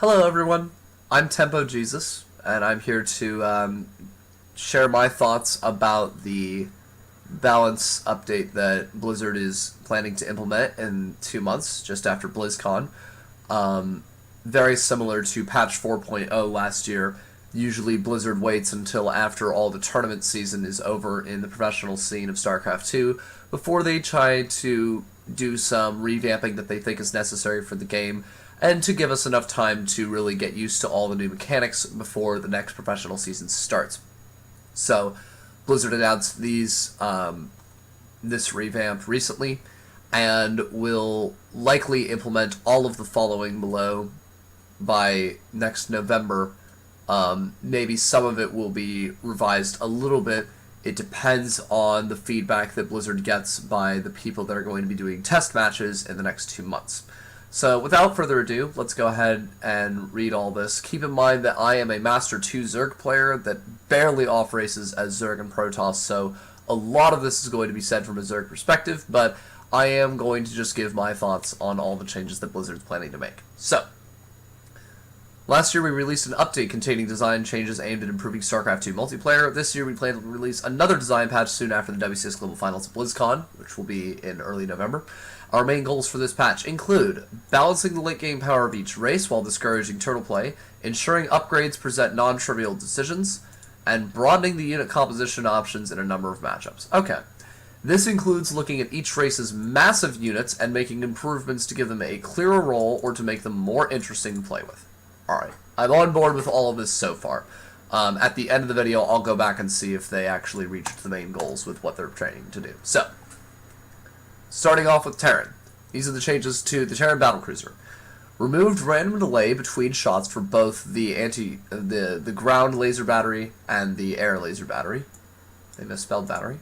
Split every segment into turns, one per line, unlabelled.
Hello everyone, I'm Tempo Jesus, and I'm here to share my thoughts about the balance update that Blizzard is planning to implement in 2 months, just after BlizzCon. Very similar to patch 4.0 last year. Usually Blizzard waits until after all the tournament season is over in the professional scene of StarCraft 2 before they try to do some revamping that they think is necessary for the game, and to give us enough time to really get used to all the new mechanics before the next professional season starts. So, Blizzard announced this revamp recently, and will likely implement all of the following below by next November. Maybe some of it will be revised a little bit. It depends on the feedback that Blizzard gets by the people that are going to be doing test matches in the next 2 months. So without further ado, let's go ahead and read all this. Keep in mind that I am a Master 2 Zerg player that barely off-races as Zerg and Protoss, so a lot of this is going to be said from a Zerg perspective, but I am going to just give my thoughts on all the changes that Blizzard's planning to make. So, last year we released an update containing design changes aimed at improving StarCraft 2 multiplayer. This year we plan to release another design patch soon after the WCS Global Finals at BlizzCon, which will be in early November. Our main goals for this patch include balancing the late game power of each race while discouraging turtle play, ensuring upgrades present non-trivial decisions, and broadening the unit composition options in a number of matchups. Okay. This includes looking at each race's massive units and making improvements to give them a clearer role or to make them more interesting to play with. Alright, I'm on board with all of this so far. At the end of the video, I'll go back and see if they actually reached the main goals with what they're trying to do. So, starting off with Terran. These are the changes to the Terran Battlecruiser. Removed random delay between shots for both the ground laser battery and the air laser battery. They misspelled battery.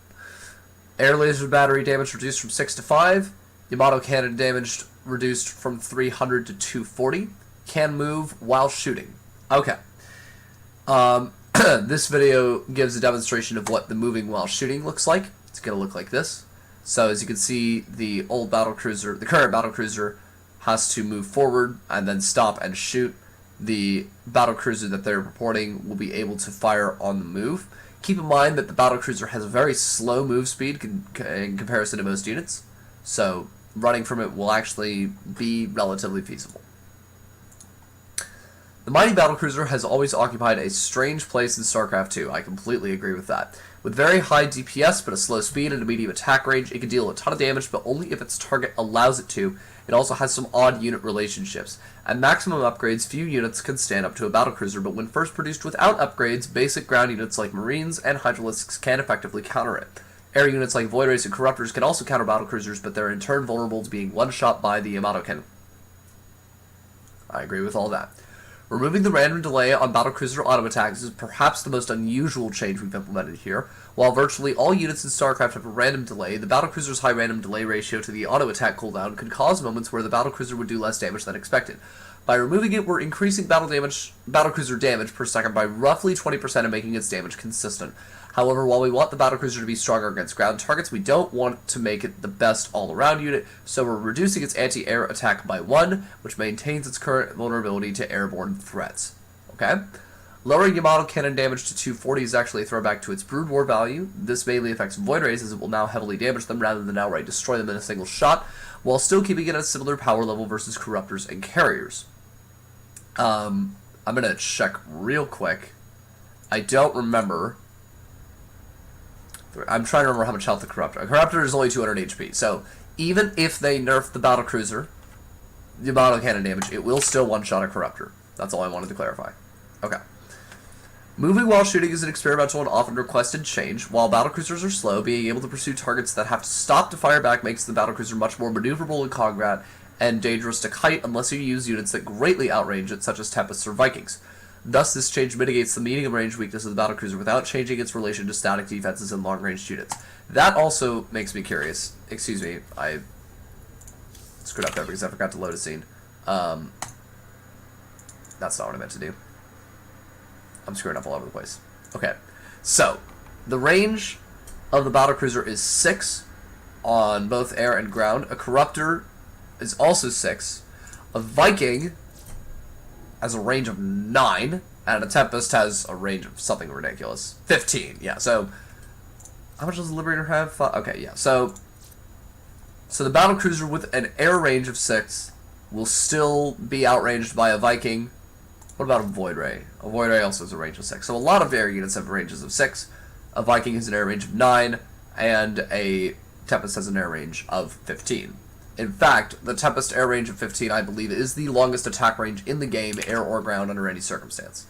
Air laser battery damage reduced from 6 to 5. Yamato cannon damage reduced from 300 to 240. Can move while shooting. Okay. This video gives a demonstration of what the moving while shooting looks like. It's going to look like this. So as you can see, the current Battlecruiser has to move forward and then stop and shoot. The Battlecruiser that they're reporting will be able to fire on the move. Keep in mind that the Battlecruiser has a very slow move speed in comparison to most units, so running from it will actually be relatively feasible. The mighty Battlecruiser has always occupied a strange place in StarCraft 2, I completely agree with that. With very high DPS but a slow speed and a medium attack range, it can deal a ton of damage, but only if its target allows it to. It also has some odd unit relationships. At maximum upgrades, few units can stand up to a Battlecruiser, but when first produced without upgrades, basic ground units like Marines and Hydralisks can effectively counter it. Air units like Void Rays and Corruptors can also counter Battlecruisers, but they're in turn vulnerable to being one-shot by the Yamato cannon. I agree with all that. Removing the random delay on Battlecruiser auto attacks is perhaps the most unusual change we've implemented here. While virtually all units in StarCraft have a random delay, the Battlecruiser's high random delay ratio to the auto attack cooldown could cause moments where the Battlecruiser would do less damage than expected. By removing it, we're increasing Battlecruiser damage per second by roughly 20% and making its damage consistent. However, while we want the Battlecruiser to be stronger against ground targets, we don't want to make it the best all-around unit, so we're reducing its anti-air attack by 1, which maintains its current vulnerability to airborne threats. Okay? Lowering Yamato cannon damage to 240 is actually a throwback to its Brood War value. This mainly affects Void Rays, as it will now heavily damage them rather than outright destroy them in a single shot, while still keeping it at a similar power level versus Corruptors and Carriers. I'm going to check real quick. I don't remember. I'm trying to remember how much health the Corruptor. A Corruptor is only 200 HP, so even if they nerf the Battlecruiser, the Yamato cannon damage, it will still one-shot a Corruptor. That's all I wanted to clarify. Okay. Moving while shooting is an experimental and often requested change. While Battlecruisers are slow, being able to pursue targets that have to stop to fire back makes the Battlecruiser much more maneuverable in combat and dangerous to kite unless you use units that greatly outrange it, such as Tempests or Vikings. Thus, this change mitigates the medium-range weakness of the Battlecruiser without changing its relation to static defenses and long-range units. That also makes me curious. Excuse me, I screwed up there because I forgot to load a scene. That's not what I meant to do. I'm screwing up all over the place. Okay, so the range of the Battlecruiser is 6 on both air and ground. A Corruptor is also 6. A Viking has a range of 9, and a Tempest has a range of something ridiculous. 15, yeah, so... How much does the Liberator have? Okay, yeah, so the Battlecruiser with an air range of 6 will still be outranged by a Viking. What about a Void Ray? A Void Ray also has a range of 6. So a lot of air units have ranges of 6. A Viking has an air range of 9, and a Tempest has an air range of 15. In fact, the Tempest air range of 15, I believe, is the longest attack range in the game, air or ground, under any circumstance.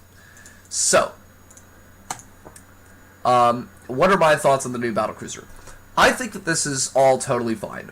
So, what are my thoughts on the new Battlecruiser? I think that this is all totally fine.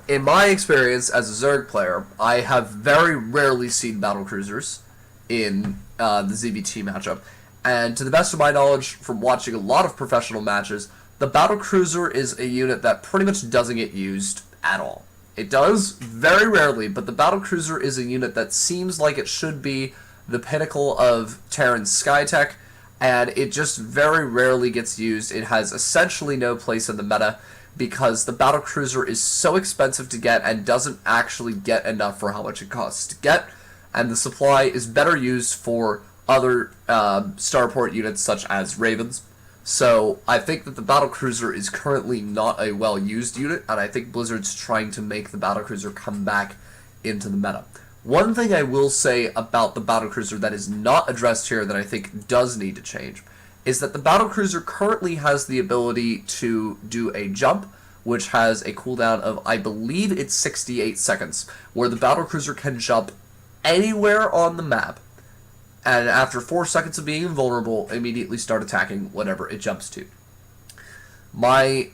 In my experience as a Zerg player, I have very rarely seen Battlecruisers in the ZBT matchup, and to the best of my knowledge from watching a lot of professional matches, the Battlecruiser is a unit that pretty much doesn't get used at all. It does, very rarely, but the Battlecruiser is a unit that seems like it should be the pinnacle of Terran's Skytech, and it just very rarely gets used. It has essentially no place in the meta, because the Battlecruiser is so expensive to get and doesn't actually get enough for how much it costs to get, and the supply is better used for other starport units such as Ravens. So I think that the Battlecruiser is currently not a well-used unit, and I think Blizzard's trying to make the Battlecruiser come back into the meta. One thing I will say about the Battlecruiser that is not addressed here that I think does need to change is that the Battlecruiser currently has the ability to do a jump, which has a cooldown of, I believe it's 68 seconds, where the Battlecruiser can jump anywhere on the map, and after 4 seconds of being invulnerable, immediately start attacking whatever it jumps to. My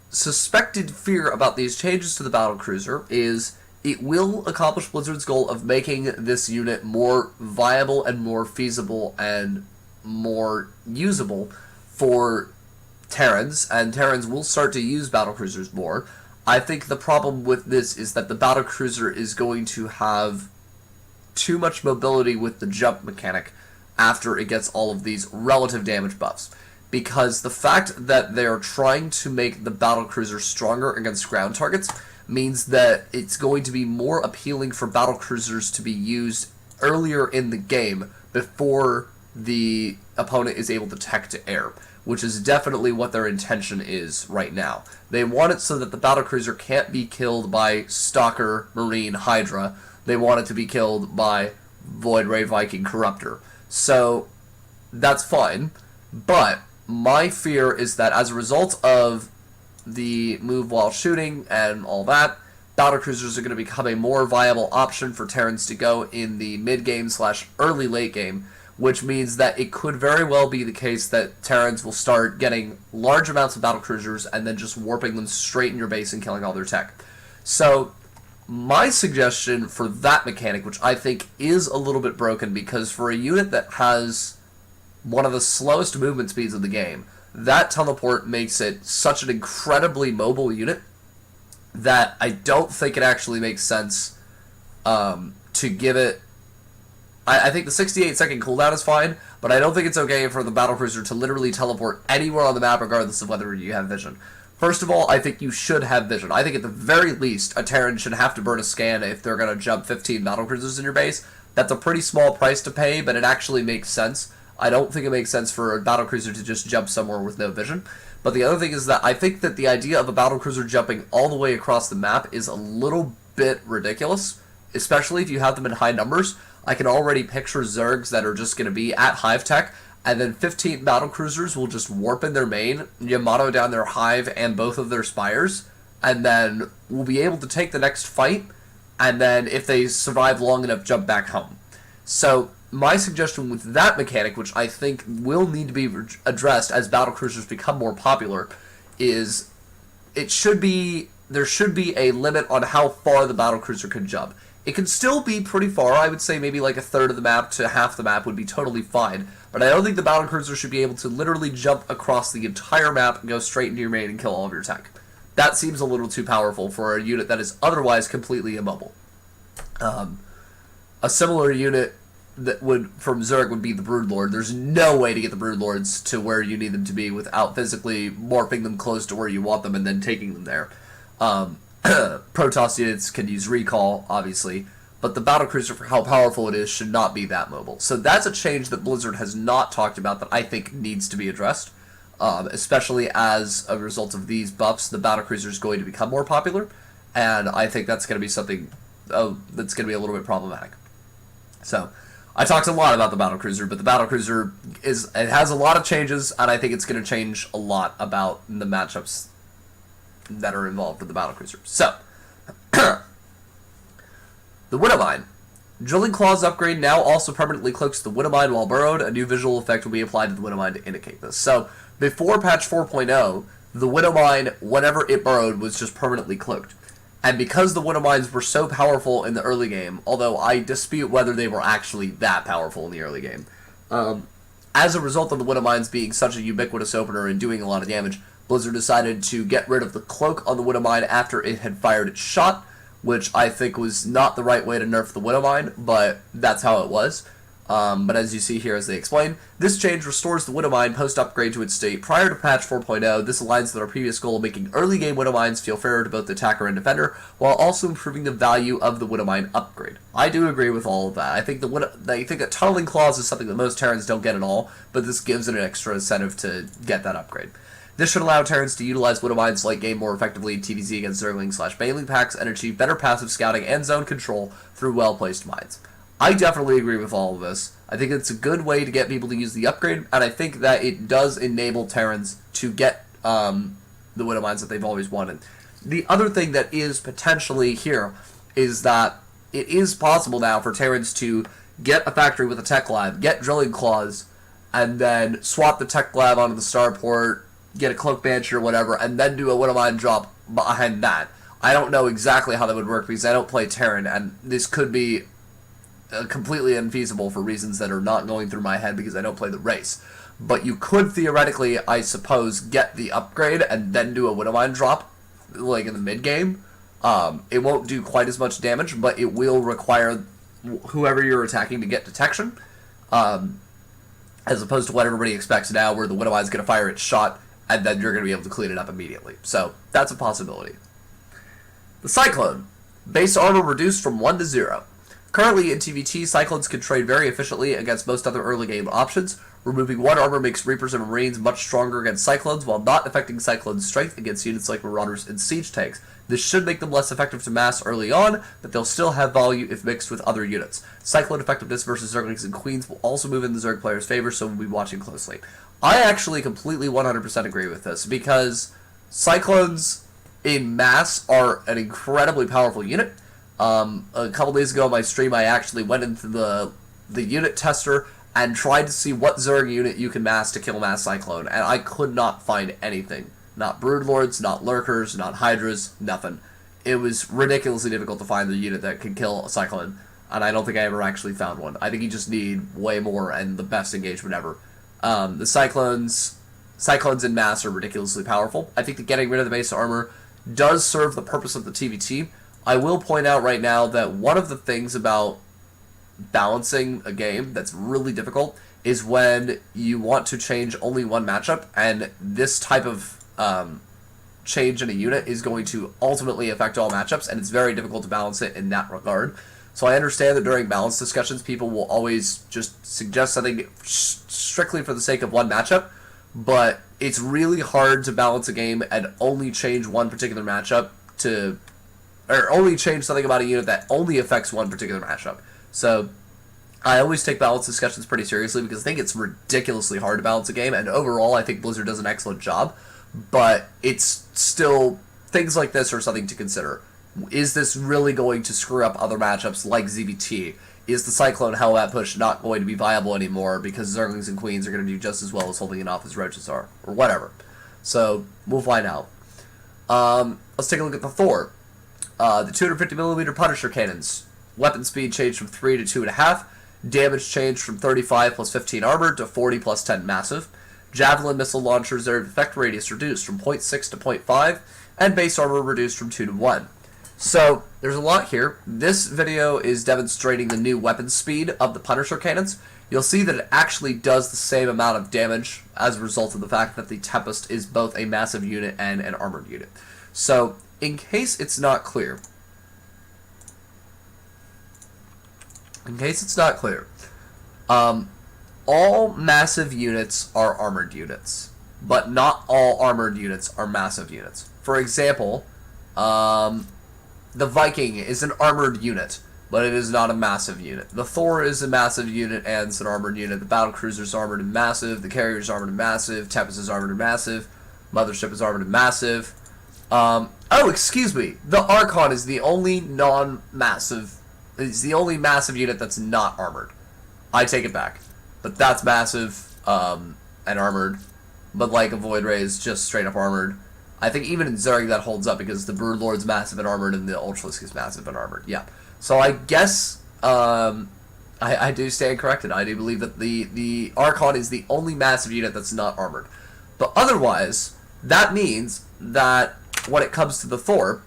suspected fear about these changes to the Battlecruiser is it will accomplish Blizzard's goal of making this unit more viable and more feasible and more usable for Terrans, and Terrans will start to use Battlecruisers more. I think the problem with this is that the Battlecruiser is going to have too much mobility with the jump mechanic after it gets all of these relative damage buffs, because the fact that they're trying to make the Battlecruiser stronger against ground targets means that it's going to be more appealing for Battlecruisers to be used earlier in the game before the opponent is able to tech to air, which is definitely what their intention is right now. They want it so that the Battlecruiser can't be killed by Stalker, Marine, Hydra. They want it to be killed by Void Ray, Viking, Corruptor. So, that's fine, but my fear is that as a result of the move while shooting and all that, Battlecruisers are going to become a more viable option for Terrans to go in the mid-game / early late game, which means that it could very well be the case that Terrans will start getting large amounts of Battlecruisers and then just warping them straight in your base and killing all their tech. So, my suggestion for that mechanic, which I think is a little bit broken, because for a unit that has one of the slowest movement speeds of the game, that teleport makes it such an incredibly mobile unit that I don't think it actually makes sense to give it... I think the 68-second cooldown is fine, but I don't think it's okay for the Battlecruiser to literally teleport anywhere on the map regardless of whether you have vision. First of all, I think you should have vision. I think at the very least, a Terran should have to burn a scan if they're going to jump 15 Battlecruisers in your base. That's a pretty small price to pay, but it actually makes sense. I don't think it makes sense for a Battlecruiser to just jump somewhere with no vision. But the other thing is that I think that the idea of a Battlecruiser jumping all the way across the map is a little bit ridiculous, especially if you have them in high numbers. I can already picture Zergs that are just going to be at Hive Tech, and then 15 Battlecruisers will just warp in their main, Yamato down their Hive and both of their Spires, and then we'll be able to take the next fight, and then if they survive long enough, jump back home. So, my suggestion with that mechanic, which I think will need to be addressed as Battlecruisers become more popular, is there should be a limit on how far the Battlecruiser can jump. It can still be pretty far. I would say maybe like a third of the map to half the map would be totally fine. But I don't think the Battlecruiser should be able to literally jump across the entire map and go straight into your main and kill all of your tech. That seems a little too powerful for a unit that is otherwise completely immobile. A similar unit that would from Zerg would be the Broodlord. There's no way to get the Broodlords to where you need them to be without physically morphing them close to where you want them and then taking them there. Protoss units can use recall, obviously, but the Battlecruiser, for how powerful it is, should not be that mobile. So that's a change that Blizzard has not talked about that I think needs to be addressed. Especially as a result of these buffs, the Battlecruiser is going to become more popular, and I think that's going to be something that's going to be a little bit problematic. So, I talked a lot about the Battlecruiser, but the Battlecruiser it has a lot of changes, and I think it's going to change a lot about the matchups that are involved with the Battlecruiser. So, the Widowmine. Drilling Claws upgrade now also permanently cloaks the Widowmine while burrowed. A new visual effect will be applied to the Widowmine to indicate this. So, before patch 4.0, the Widowmine, whenever it burrowed, was just permanently cloaked. And because the Widowmines were so powerful in the early game, although I dispute whether they were actually that powerful in the early game, as a result of the Widowmines being such a ubiquitous opener and doing a lot of damage, Blizzard decided to get rid of the cloak on the Widowmine after it had fired its shot, which I think was not the right way to nerf the Widowmine, but that's how it was. But as you see here, as they explain, this change restores the Widowmine post-upgrade to its state prior to patch 4.0. This aligns with our previous goal of making early-game Widowmines feel fairer to both the attacker and defender, while also improving the value of the Widowmine upgrade. I do agree with all of that. I think that Tunneling Claws is something that most Terrans don't get at all, but this gives it an extra incentive to get that upgrade. This should allow Terrans to utilize Widowmines late game more effectively in TVZ against Zerglings/Baneling packs and achieve better passive scouting and zone control through well-placed mines. I definitely agree with all of this. I think it's a good way to get people to use the upgrade, and I think that it does enable Terrans to get the Widowmines that they've always wanted. The other thing that is potentially here is that it is possible now for Terrans to get a factory with a tech lab, get Drilling Claws, and then swap the tech lab onto the starport, get a Cloak Banshee or whatever, and then do a Widowmine drop behind that. I don't know exactly how that would work because I don't play Terran, and this could be completely unfeasible for reasons that are not going through my head because I don't play the race. But you could theoretically, I suppose, get the upgrade and then do a Widowmine drop, like in the mid-game. It won't do quite as much damage, but it will require whoever you're attacking to get detection, as opposed to what everybody expects now, where the Widowmine's going to fire its shot, and then you're going to be able to clean it up immediately. So, that's a possibility. The Cyclone. Base armor reduced from 1 to 0. Currently in TVT, Cyclones can trade very efficiently against most other early game options. Removing 1 armor makes Reapers and Marines much stronger against Cyclones, while not affecting Cyclones' strength against units like Marauders and Siege Tanks. This should make them less effective to mass early on, but they'll still have value if mixed with other units. Cyclone effectiveness versus Zerglings and Queens will also move in the Zerg player's favor, so we'll be watching closely. I actually completely 100% agree with this, because Cyclones in mass are an incredibly powerful unit. A couple days ago on my stream, I actually went into the unit tester and tried to see what Zerg unit you can mass to kill mass Cyclone, and I could not find anything. Not Broodlords, not Lurkers, not Hydras, nothing. It was ridiculously difficult to find the unit that could kill a Cyclone, and I don't think I ever actually found one. I think you just need way more and the best engagement ever. The Cyclones in mass are ridiculously powerful. I think that getting rid of the base armor does serve the purpose of the TVT. I will point out right now that one of the things about balancing a game that's really difficult is when you want to change only one matchup, and this type of change in a unit is going to ultimately affect all matchups, and it's very difficult to balance it in that regard. So I understand that during balance discussions, people will always just suggest something strictly for the sake of one matchup, but it's really hard to balance a game and only change one particular matchup or only change something about a unit that only affects one particular matchup. So I always take balance discussions pretty seriously because I think it's ridiculously hard to balance a game, and overall I think Blizzard does an excellent job, but it's still, things like this are something to consider. Is this really going to screw up other matchups like ZBT? Is the Cyclone Hellbat push not going to be viable anymore because Zerglings and Queens are going to do just as well as holding it off as Roaches are? Or whatever. So, we'll find out. Let's take a look at the Thor. The 250mm Punisher cannons. Weapon speed changed from 3 to 2.5. Damage changed from 35 plus 15 armor to 40 plus 10 massive. Javelin missile launchers, their effect radius reduced from 0.6 to 0.5. And base armor reduced from 2 to 1. So, there's a lot here. This video is demonstrating the new weapon speed of the Punisher cannons. You'll see that it actually does the same amount of damage as a result of the fact that the Tempest is both a massive unit and an armored unit. So, in case it's not clear, In case it's not clear, all massive units are armored units, but not all armored units are massive units. For example, the Viking is an armored unit, but it is not a massive unit. The Thor is a massive unit and it's an armored unit. The Battlecruiser is armored and massive. The Carrier is armored and massive. Tempest is armored and massive. Mothership is armored and massive. Oh, excuse me. The Archon is the only non-massive... It's the only massive unit that's not armored. I take it back. But that's massive and armored. But like a Void Ray is just straight up armored. I think even in Zerg that holds up because the Broodlord's massive and armored and the Ultralisk is massive and armored. Yeah. So I guess I do stand corrected. I do believe that the Archon is the only massive unit that's not armored. But otherwise, that means that when it comes to the Thor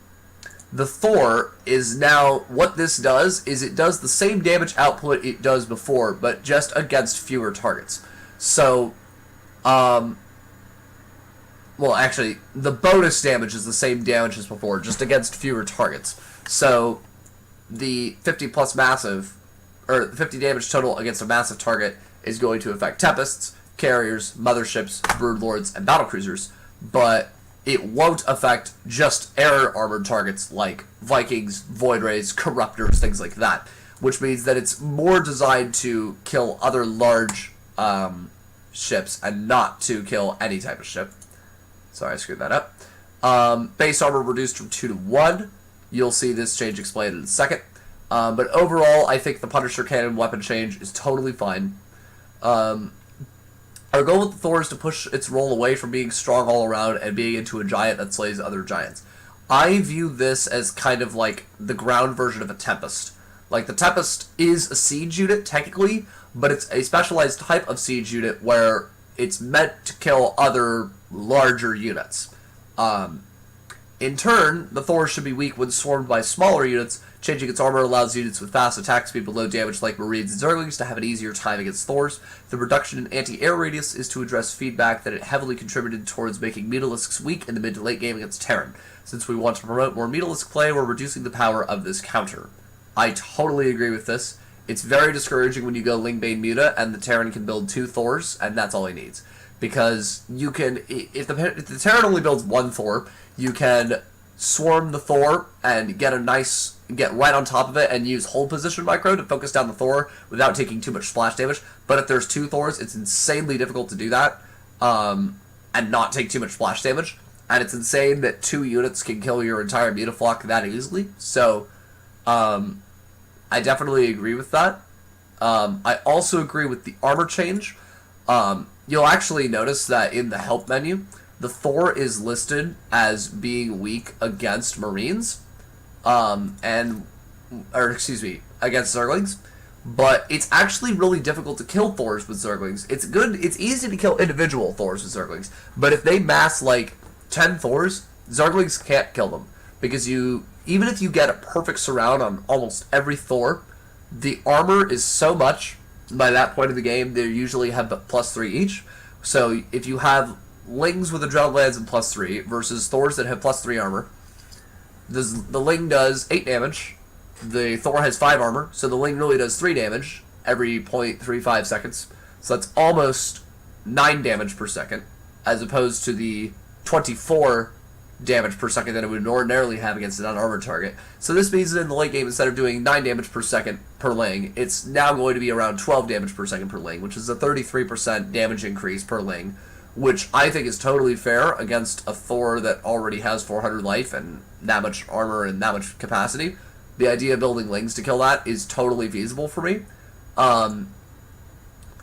is now, what this does is it does the same damage output it does before, but just against fewer targets. So, well, actually, the bonus damage is the same damage as before, just against fewer targets. So, the 50 plus massive, or 50 damage total against a massive target is going to affect Tempests, Carriers, Motherships, Broodlords, and Battlecruisers, but it won't affect just air armored targets like Vikings, Void Rays, Corruptors, things like that, which means that it's more designed to kill other large ships and not to kill any type of ship. Sorry, I screwed that up. Base armor reduced from 2 to 1. You'll see this change explained in a second. But overall, I think the Punisher Cannon weapon change is totally fine. Our goal with the Thor is to push its role away from being strong all around and being into a giant that slays other giants. I view this as kind of like the ground version of a Tempest. Like, the Tempest is a siege unit, technically, but it's a specialized type of siege unit where it's meant to kill other larger units. In turn, the Thor should be weak when swarmed by smaller units. Changing its armor allows units with fast attack speed but low damage like Marines and Zerglings to have an easier time against Thors. The reduction in anti-air radius is to address feedback that it heavily contributed towards making Medilisks weak in the mid to late game against Terran. Since we want to promote more Medilisk play, we're reducing the power of this counter. I totally agree with this. It's very discouraging when you go Lingbane Muta and the Terran can build 2 Thors, and that's all he needs. Because you can, if the Terran only builds 1 Thor, you can swarm the Thor and get right on top of it and use hold position micro to focus down the Thor without taking too much splash damage. But if there's 2 Thors, it's insanely difficult to do that and not take too much splash damage. And it's insane that 2 units can kill your entire Mutaflock that easily. So, I definitely agree with that. I also agree with the armor change. You'll actually notice that in the help menu, the Thor is listed as being weak against Marines, against Zerglings, but it's actually really difficult to kill Thors with Zerglings. It's easy to kill individual Thors with Zerglings, but if they mass like 10 Thors, Zerglings can't kill them, because even if you get a perfect surround on almost every Thor, the armor is so much. By that point of the game, they usually have +3 each. So if you have Lings with Adrenaline and +3 versus Thors that have +3 armor, the Ling does 8 damage. The Thor has 5 armor, so the Ling really does 3 damage every 0.35 seconds. So that's almost 9 damage per second, as opposed to the 24 damage per second that it would ordinarily have against an unarmored target. So this means that in the late game, instead of doing 9 damage per second per Ling, it's now going to be around 12 damage per second per Ling, which is a 33% damage increase per Ling, which I think is totally fair against a Thor that already has 400 life and that much armor and that much capacity. The idea of building Lings to kill that is totally feasible for me. I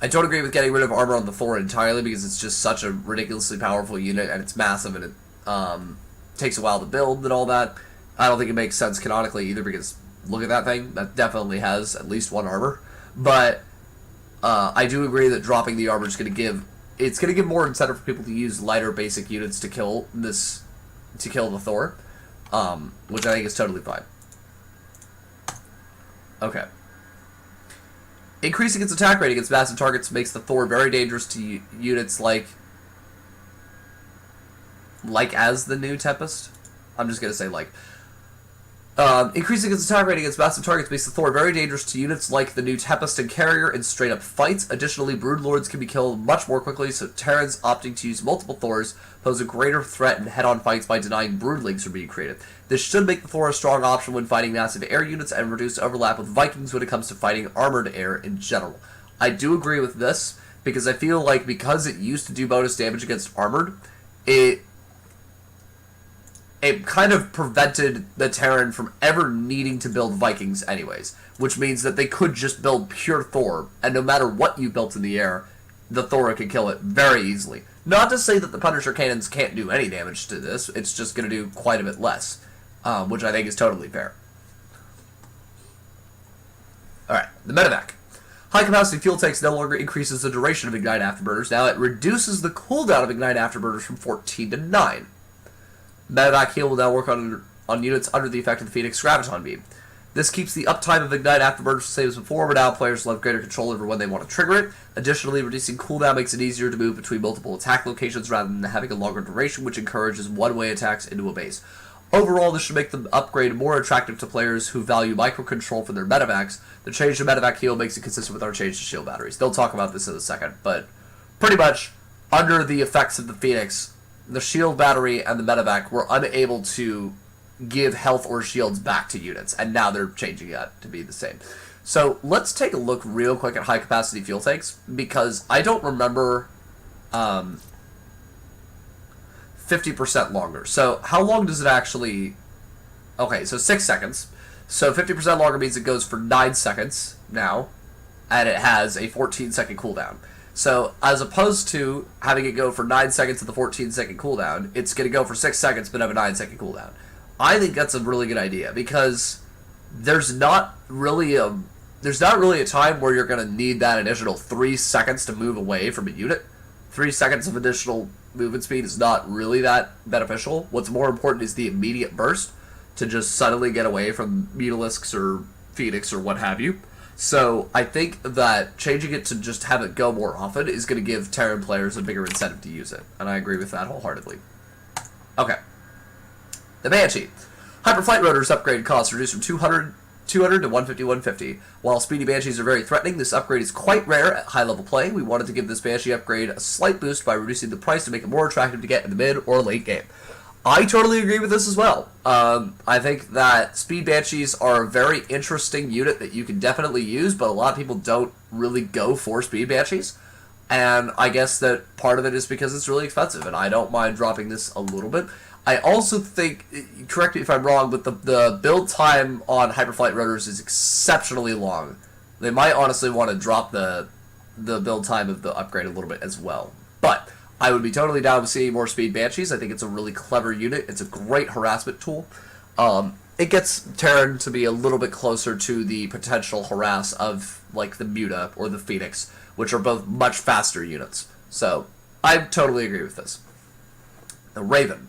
don't agree with getting rid of armor on the Thor entirely because it's just such a ridiculously powerful unit and it's massive and it takes a while to build and all that. I don't think it makes sense canonically either because look at that thing. That definitely has at least 1 armor. But I do agree that dropping the armor is going to give more incentive for people to use lighter basic units to kill the Thor, which I think is totally fine. Okay. Increasing its attack rate against massive targets makes the Thor very dangerous to units like as the new Tempest. I'm just gonna say like. Increasing its attack rate against massive targets makes the Thor very dangerous to units like the new Tempest and Carrier in straight-up fights. Additionally, Broodlords can be killed much more quickly, so Terrans opting to use multiple Thors pose a greater threat in head-on fights by denying Broodlings from being created. This should make the Thor a strong option when fighting massive air units and reduce overlap with Vikings when it comes to fighting armored air in general. I do agree with this, because I feel like because it used to do bonus damage against armored, it kind of prevented the Terran from ever needing to build Vikings anyways, which means that they could just build pure Thor, and no matter what you built in the air, the Thor could kill it very easily. Not to say that the Punisher cannons can't do any damage to this, it's just going to do quite a bit less, which I think is totally fair. Alright, the Medivac. High-capacity fuel tanks no longer increases the duration of Ignite Afterburners, now it reduces the cooldown of Ignite Afterburners from 14 to 9. Medivac heal will now work on units under the effect of the Phoenix Graviton Beam. This keeps the uptime of Ignite Afterburners the same as before, but now players will have greater control over when they want to trigger it. Additionally, reducing cooldown makes it easier to move between multiple attack locations rather than having a longer duration, which encourages one-way attacks into a base. Overall, this should make the upgrade more attractive to players who value micro-control for their Medivacs. The change to Medivac heal makes it consistent with our change to shield batteries. They'll talk about this in a second, but pretty much, under the effects of the Phoenix, the shield battery and the Medivac were unable to give health or shields back to units, and now they're changing that to be the same. So let's take a look real quick at high-capacity fuel tanks, because I don't remember 50% longer. So how long does it actually... Okay, so 6 seconds. So 50% longer means it goes for 9 seconds now, and it has a 14-second cooldown. So, as opposed to having it go for 9 seconds with a 14-second cooldown, it's going to go for 6 seconds but have a 9-second cooldown. I think that's a really good idea, because there's not really a time where you're going to need that additional 3 seconds to move away from a unit. 3 seconds of additional movement speed is not really that beneficial. What's more important is the immediate burst to just suddenly get away from Hydralisks or Phoenix or what have you. So I think that changing it to just have it go more often is going to give Terran players a bigger incentive to use it, and I agree with that wholeheartedly. Okay. The Banshee. Hyperflight rotors upgrade costs reduced from 200 to 150. While speedy Banshees are very threatening, this upgrade is quite rare at high-level play. We wanted to give this Banshee upgrade a slight boost by reducing the price to make it more attractive to get in the mid or late game. I totally agree with this as well. I think that Speed Banshees are a very interesting unit that you can definitely use, but a lot of people don't really go for Speed Banshees. And I guess that part of it is because it's really expensive, and I don't mind dropping this a little bit. I also think, correct me if I'm wrong, but the build time on Hyperflight Rotors is exceptionally long. They might honestly want to drop the build time of the upgrade a little bit as well. But I would be totally down with seeing more Speed Banshees. I think it's a really clever unit. It's a great harassment tool. It gets Terran to be a little bit closer to the potential harass of, like, the Muta or the Phoenix, which are both much faster units. So, I totally agree with this. The Raven.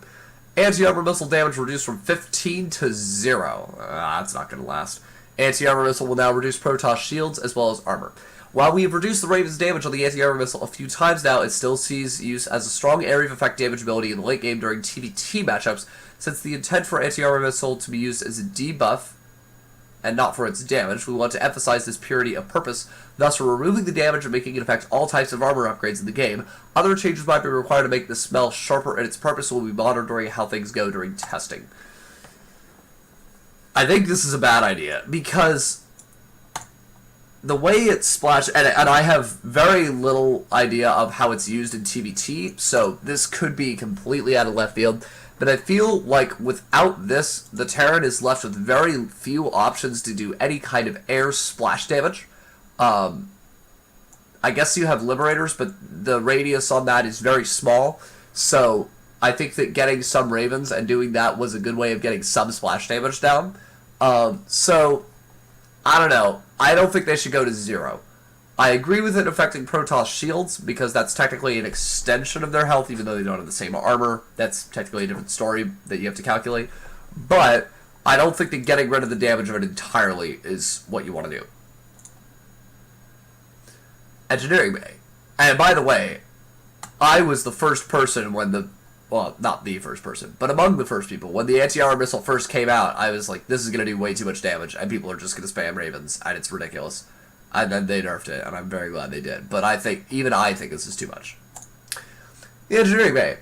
Anti-armor missile damage reduced from 15 to 0. That's not going to last. Anti-armor missile will now reduce Protoss shields as well as armor. While we have reduced the Raven's damage on the anti-armor missile a few times now, it still sees use as a strong area of effect damage ability in the late game during TvT matchups, since the intent for anti-armor missile to be used as a debuff and not for its damage. We want to emphasize this purity of purpose, thus we're removing the damage and making it affect all types of armor upgrades in the game. Other changes might be required to make the spell sharper, and its purpose will be monitoring how things go during testing. I think this is a bad idea, because the way it's splashed, and I have very little idea of how it's used in TvT, so this could be completely out of left field, but I feel like without this, the Terran is left with very few options to do any kind of air splash damage. I guess you have Liberators, but the radius on that is very small, so I think that getting some Ravens and doing that was a good way of getting some splash damage down. So, I don't know. I don't think they should go to 0. I agree with it affecting Protoss shields, because that's technically an extension of their health, even though they don't have the same armor. That's technically a different story that you have to calculate. But I don't think that getting rid of the damage of it entirely is what you want to do. Engineering Bay. And by the way, I was the first person when the well, not the first person, but among the first people. When the anti-armor missile first came out, I was like, this is going to do way too much damage, and people are just going to spam Ravens, and it's ridiculous. And then they nerfed it, and I'm very glad they did. But I think this is too much. The Engineering Bay.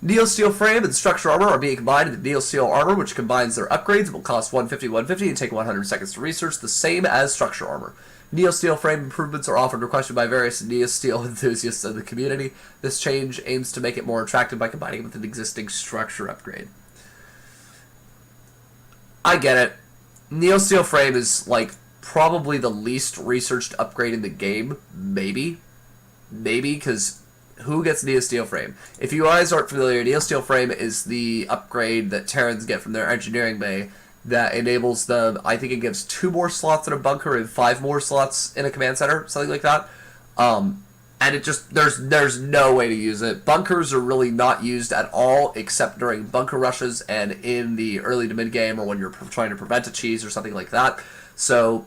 Neo Steel Frame and Structure Armor are being combined into Neo Steel Armor, which combines their upgrades and will cost 150 and take 100 seconds to research, the same as Structure Armor. Neo Steel Frame improvements are often requested by various Neo Steel enthusiasts in the community. This change aims to make it more attractive by combining it with an existing structure upgrade. I get it. Neo Steel Frame is, like, probably the least researched upgrade in the game. Maybe, because who gets Neo Steel Frame? If you guys aren't familiar, Neo Steel Frame is the upgrade that Terrans get from their Engineering Bay that enables them, I think it gives 2 more slots in a bunker and 5 more slots in a command center, something like that. And it just, there's no way to use it. Bunkers are really not used at all, except during bunker rushes and in the early to mid game, or when you're trying to prevent a cheese or something like that. So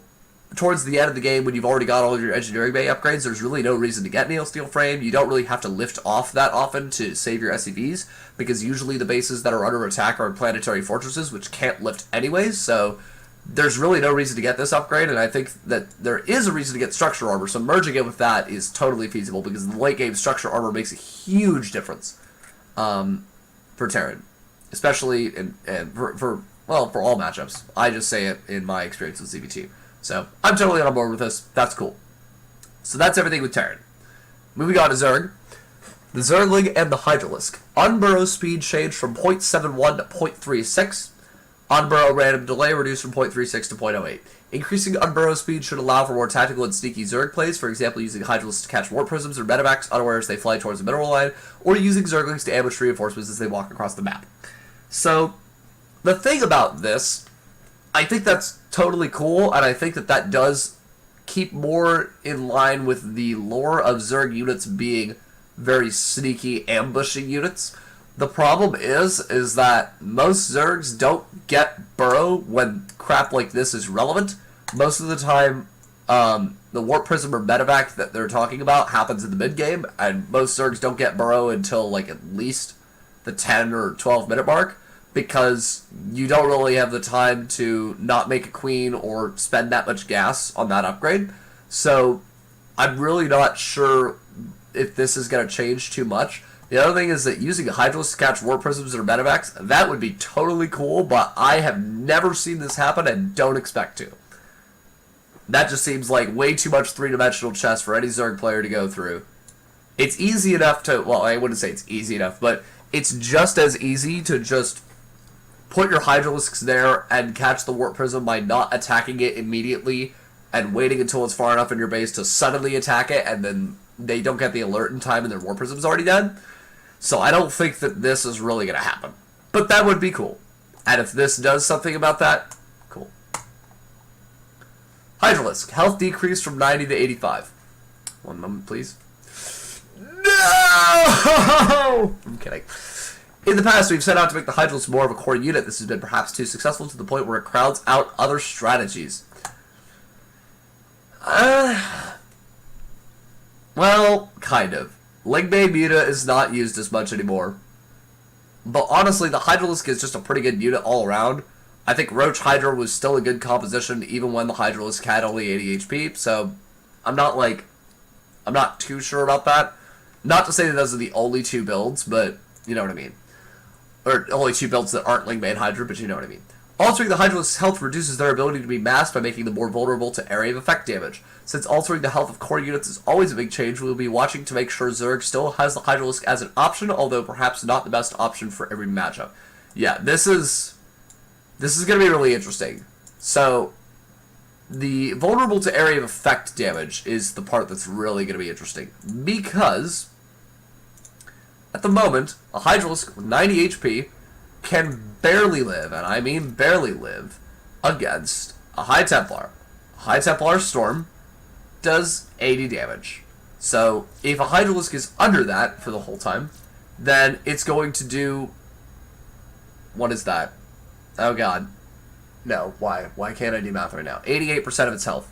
towards the end of the game, when you've already got all of your Engineering Bay upgrades, there's really no reason to get Neo Steel Frame. You don't really have to lift off that often to save your SCVs, because usually the bases that are under attack are in planetary fortresses, which can't lift anyways, so there's really no reason to get this upgrade, and I think that there is a reason to get Structure Armor, so merging it with that is totally feasible, because in the late game, Structure Armor makes a huge difference for Terran, especially for all matchups. I just say it in my experience with ZBT. So, I'm totally on board with this. That's cool. So that's everything with Terran. Moving on to Zerg. The Zergling and the Hydralisk. Unburrow speed changed from 0.71 to 0.36. Unburrow random delay reduced from 0.36 to 0.08. Increasing Unburrow speed should allow for more tactical and sneaky Zerg plays, for example using Hydralisk to catch warp prisms or Medivacs unaware as they fly towards the mineral line, or using Zerglings to ambush reinforcements as they walk across the map. So, the thing about this, I think that's totally cool, and I think that that does keep more in line with the lore of Zerg units being very sneaky, ambushing units. The problem is that most Zergs don't get Burrow when crap like this is relevant. Most of the time, the Warp Prism or Medivac that they're talking about happens in the mid-game, and most Zergs don't get Burrow until, like, at least the 10 or 12 minute mark, because you don't really have the time to not make a queen or spend that much gas on that upgrade. So I'm really not sure if this is going to change too much. The other thing is that using Hydralisk to catch Warp Prisms or Medivacs, that would be totally cool, but I have never seen this happen and don't expect to. That just seems like way too much three-dimensional chess for any Zerg player to go through. It's easy enough to, well, I wouldn't say it's easy enough, but it's just as easy to just put your Hydralisks there and catch the Warp Prism by not attacking it immediately and waiting until it's far enough in your base to suddenly attack it, and then they don't get the alert in time and their Warp Prism's already dead. So I don't think that this is really going to happen. But that would be cool. And if this does something about that, cool. Hydralisk. Health decreased from 90 to 85. One moment, please. No! I'm kidding. In the past, we've set out to make the Hydralisk more of a core unit. This has been perhaps too successful to the point where it crowds out other strategies. Well, kind of. Lingbane Muta is not used as much anymore. But honestly, the Hydralisk is just a pretty good unit all around. I think Roach Hydra was still a good composition even when the Hydralisk had only 80 HP, so I'm not too sure about that. Not to say that those are the only two builds, but you know what I mean. Or only two builds that aren't Lingbane Hydra, but you know what I mean. Altering the Hydralisk's health reduces their ability to be masked by making them more vulnerable to area of effect damage. Since altering the health of core units is always a big change, we will be watching to make sure Zerg still has the Hydralisk as an option, although perhaps not the best option for every matchup. Yeah, this is going to be really interesting. So, the vulnerable to area of effect damage is the part that's really going to be interesting. Because, at the moment, a Hydralisk with 90 HP can barely live, and I mean barely live, against a High Templar. A High Templar Storm does 80 damage. So, if a Hydralisk is under that for the whole time, then it's going to do... What is that? Oh god. No, why? Why can't I do math right now? 88% of its health.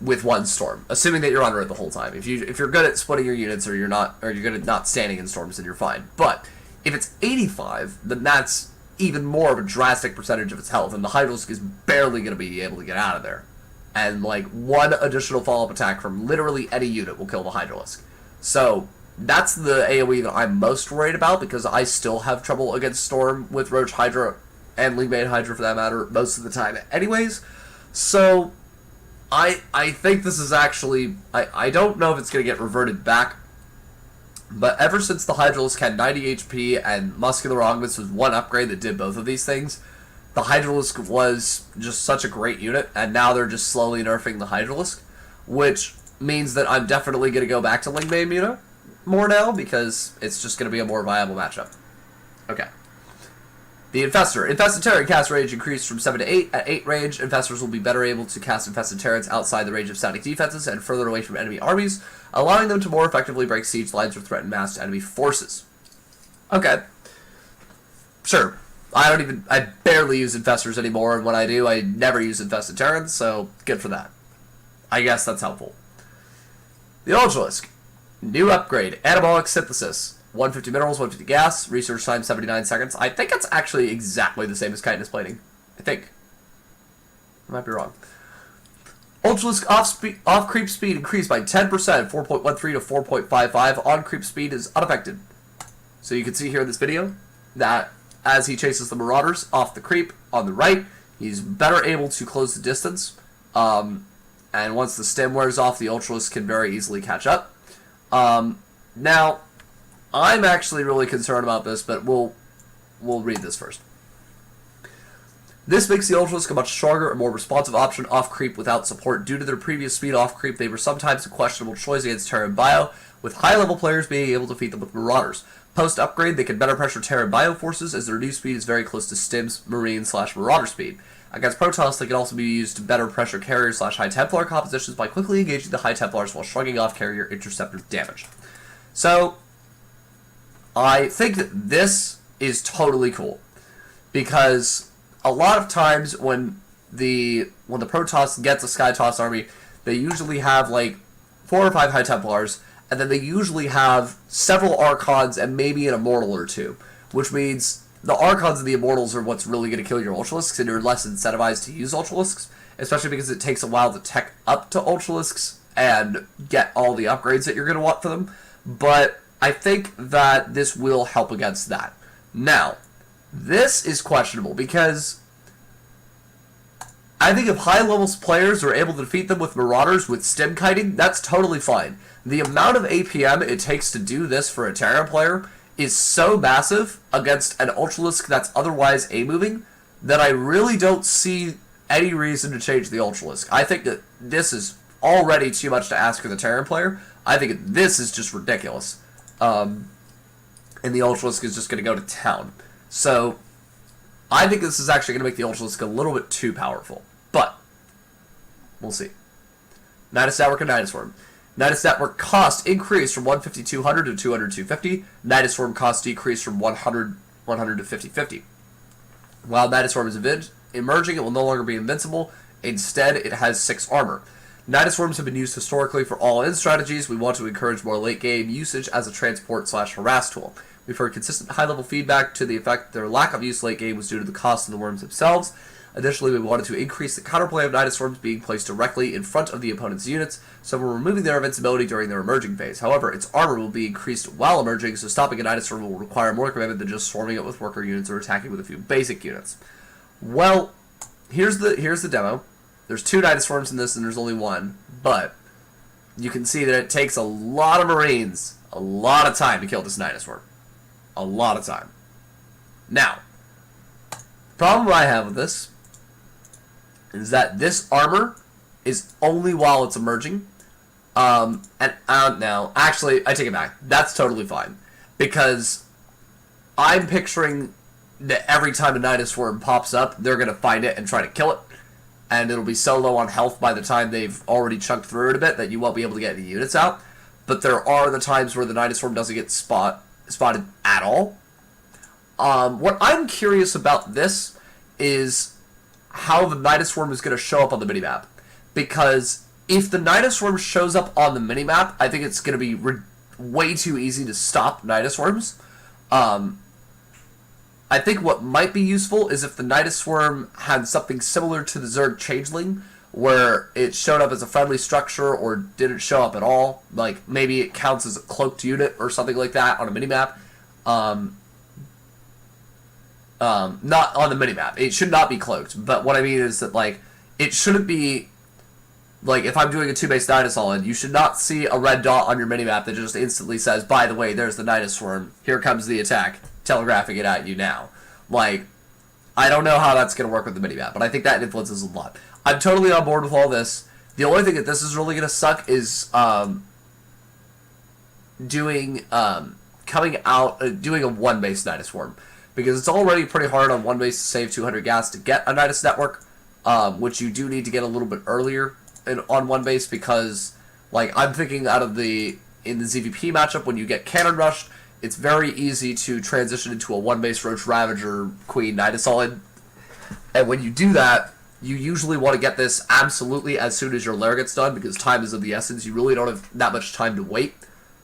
With one storm, assuming that you're under it the whole time. If you're good at splitting your units, or you're good at not standing in storms, then you're fine. But If it's 85, then that's even more of a drastic percentage of its health, and the Hydralisk is barely going to be able to get out of there. And, like, one additional follow-up attack from literally any unit will kill the Hydralisk. So, that's the AoE that I'm most worried about, because I still have trouble against Storm with Roach Hydra, and League-Made Hydra for that matter, most of the time anyways. So, I think this is actually... I don't know if it's going to get reverted back, but ever since the Hydralisk had 90 HP and Muscular Augments was one upgrade that did both of these things, the Hydralisk was just such a great unit, and now they're just slowly nerfing the Hydralisk, which means that I'm definitely going to go back to Link-Made Muta more now, because it's just going to be a more viable matchup. Okay. The Infestor. Infested Terran cast range increased from 7 to 8. At 8 range, Infestors will be better able to cast Infested Terrans outside the range of static defenses and further away from enemy armies, allowing them to more effectively break siege lines or threaten massed enemy forces. Okay. Sure. I barely use Infestors anymore, and when I do, I never use Infested Terrans, so good for that. I guess that's helpful. The Ultralisk. New upgrade. Anabolic Synthesis. 150 minerals, 150 gas, research time 79 seconds. I think it's actually exactly the same as chitinous plating. I think. I might be wrong. Ultralisk off creep speed increased by 10%, 4.13 to 4.55. On creep speed is unaffected. So you can see here in this video that as he chases the Marauders off the creep on the right, he's better able to close the distance. And once the stem wears off, the Ultralisk can very easily catch up. Now, I'm actually really concerned about this, but we'll read this first. This makes the Ultralisk a much stronger and more responsive option off creep without support. Due to their previous speed off creep, they were sometimes a questionable choice against Terran Bio, with high-level players being able to defeat them with Marauders. Post-upgrade, they can better pressure Terran Bio forces, as their new speed is very close to Stim's Marine/Marauder speed. Against Protoss, they can also be used to better pressure carrier/High Templar compositions by quickly engaging the High Templars while shrugging off carrier interceptor damage. So, I think that this is totally cool, because a lot of times when the Protoss gets a Sky Toss army, they usually have like 4 or 5 High Templars, and then they usually have several Archons and maybe an Immortal or two, which means the Archons and the Immortals are what's really going to kill your Ultralisks, and you're less incentivized to use Ultralisks, especially because it takes a while to tech up to Ultralisks and get all the upgrades that you're going to want for them. But I think that this will help against that. Now, this is questionable because I think if high-level players are able to defeat them with Marauders with stim kiting, that's totally fine. The amount of APM it takes to do this for a Terran player is so massive against an Ultralisk that's otherwise A-moving that I really don't see any reason to change the Ultralisk. I think that this is already too much to ask for the Terran player. I think this is just ridiculous. And the Ultralisk is just going to go to town. So, I think this is actually going to make the Ultralisk a little bit too powerful. But, we'll see. Nydus Network and Nydus Worm. Nydus Network cost increased from 150-200 to 200-250. Nydus Worm cost decreased from 100 to 50-50. While Nydus Worm is emerging, it will no longer be invincible. Instead, it has 6 armor. Nydus Worms have been used historically for all-in strategies. We want to encourage more late-game usage as a transport/harass tool. We've heard consistent high-level feedback to the effect that their lack of use late-game was due to the cost of the worms themselves. Additionally, we wanted to increase the counterplay of Nydus Worms being placed directly in front of the opponent's units, so we're removing their invincibility during their emerging phase. However, its armor will be increased while emerging, so stopping a Nydus Worm will require more commitment than just swarming it with worker units or attacking with a few basic units. Well, here's the demo. There's 2 Nydus Worms in this, and there's only 1, but you can see that it takes a lot of Marines, a lot of time to kill this Nydus Worm. A lot of time. Now, the problem I have with this is that this armor is only while it's emerging. And now, actually, I take it back. That's totally fine, because I'm picturing that every time a Nydus Worm pops up, they're going to find it and try to kill it. And it'll be so low on health by the time they've already chunked through it a bit that you won't be able to get any units out. But there are the times where the Nydus Worm doesn't get spotted at all. What I'm curious about this is how the Nydus Worm is going to show up on the minimap. Because if the Nydus Worm shows up on the minimap, I think it's going to be way too easy to stop Nydus Worms. I think what might be useful is if the Nydus Swarm had something similar to the Zerg Changeling, where it showed up as a friendly structure or didn't show up at all. Like, maybe it counts as a cloaked unit or something like that on a minimap. Not on the minimap. It should not be cloaked. But what I mean is that, like, it shouldn't be... Like, if I'm doing a 2-base Nydus all-in, you should not see a red dot on your minimap that just instantly says, by the way, there's the Nydus Swarm. Here comes the attack. Telegraphing it at you now. Like, I don't know how that's going to work with the minimap, but I think that influences a lot. I'm totally on board with all this. The only thing that this is really going to suck is doing a 1-base Nydus Swarm. Because it's already pretty hard on 1-base to save 200 gas to get a Nydus network, which you do need to get a little bit earlier on 1-base because, like, I'm thinking in the ZVP matchup, when you get cannon rushed, it's very easy to transition into a 1-base Roach Ravager Queen Nydus all-in. And when you do that, you usually want to get this absolutely as soon as your lair gets done, because time is of the essence. You really don't have that much time to wait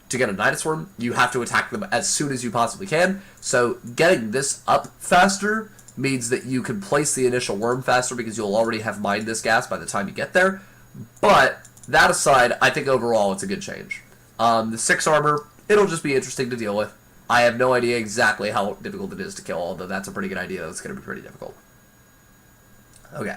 to get a Nydus Swarm. You have to attack them as soon as you possibly can. So getting this up faster means that you can place the initial worm faster because you'll already have mined this gas by the time you get there. But that aside, I think overall it's a good change. The 6 armor, it'll just be interesting to deal with. I have no idea exactly how difficult it is to kill, although that's a pretty good idea. That's going to be pretty difficult. Okay.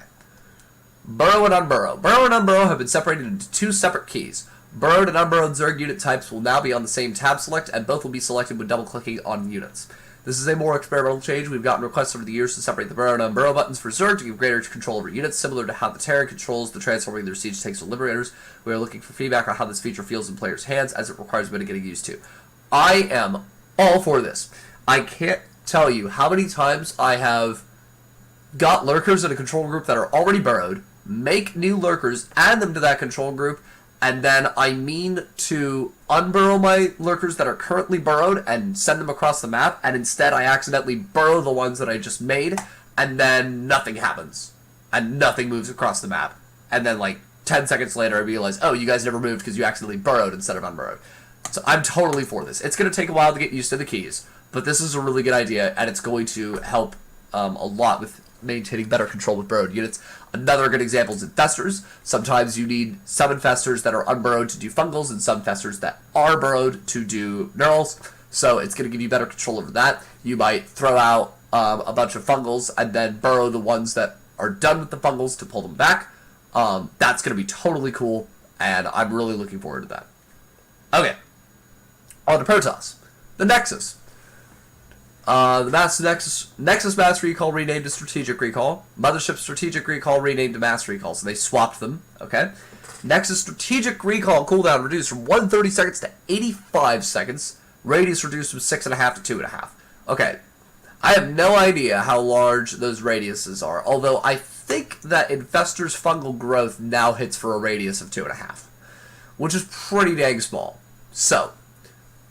Burrow and Unburrow. Burrow and Unburrow have been separated into 2 separate keys. Burrowed and unburrowed Zerg unit types will now be on the same tab select, and both will be selected when double-clicking on units. This is a more experimental change. We've gotten requests over the years to separate the Burrow and Unburrow buttons for Zerg to give greater control over units, similar to how the Terran controls the transforming their siege tanks to Liberators. We are looking for feedback on how this feature feels in players' hands, as it requires a bit of getting used to. I am all for this. I can't tell you how many times I have got lurkers in a control group that are already burrowed, make new lurkers, add them to that control group, and then I mean to unburrow my lurkers that are currently burrowed and send them across the map, and instead I accidentally burrow the ones that I just made, and then nothing happens. And nothing moves across the map. And then, like, 10 seconds later I realize, oh, you guys never moved because you accidentally burrowed instead of unburrowed. So I'm totally for this. It's going to take a while to get used to the keys, but this is a really good idea, and it's going to help a lot with maintaining better control with burrowed units. Another good example is Infestors. Sometimes you need some Infestors that are unburrowed to do fungals and some Infestors that are burrowed to do neurals. So it's going to give you better control over that. You might throw out a bunch of fungals and then burrow the ones that are done with the fungals to pull them back. That's going to be totally cool, and I'm really looking forward to that. Okay. On to Protoss. The Nexus. The Nexus Mass Recall renamed to Strategic Recall. Mothership Strategic Recall renamed to Mass Recall. So they swapped them, okay? Nexus Strategic Recall cooldown reduced from 130 seconds to 85 seconds. Radius reduced from 6.5 to 2.5. Okay. I have no idea how large those radiuses are, although I think that Infestor's fungal growth now hits for a radius of 2.5, which is pretty dang small. So,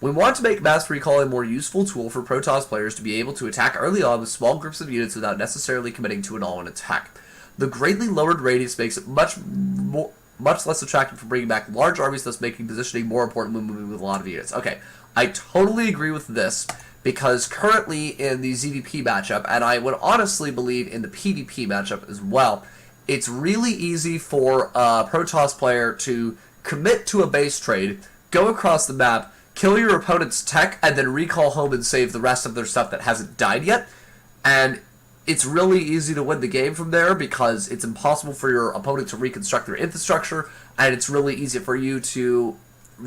we want to make Mass Recall a more useful tool for Protoss players to be able to attack early on with small groups of units without necessarily committing to an all-in attack. The greatly lowered radius makes it much less attractive for bringing back large armies, thus making positioning more important when moving with a lot of units. Okay, I totally agree with this, because currently in the ZVP matchup, and I would honestly believe in the PvP matchup as well, it's really easy for a Protoss player to commit to a base trade, go across the map, kill your opponent's tech, and then recall home and save the rest of their stuff that hasn't died yet. And it's really easy to win the game from there because it's impossible for your opponent to reconstruct their infrastructure, and it's really easy for you to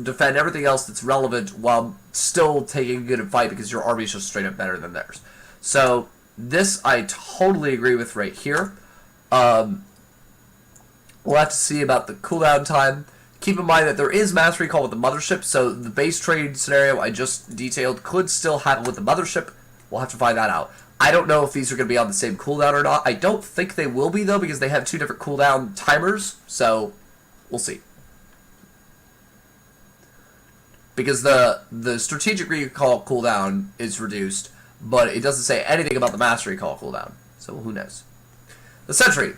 defend everything else that's relevant while still taking a good fight because your army is just straight up better than theirs. So this I totally agree with right here. We'll have to see about the cooldown time. Keep in mind that there is Mass Recall with the Mothership, so the base trade scenario I just detailed could still happen with the Mothership. We'll have to find that out. I don't know if these are going to be on the same cooldown or not. I don't think they will be, though, because they have 2 different cooldown timers, so we'll see. Because the Strategic Recall cooldown is reduced, but it doesn't say anything about the Mass Recall cooldown, so who knows. The Sentry.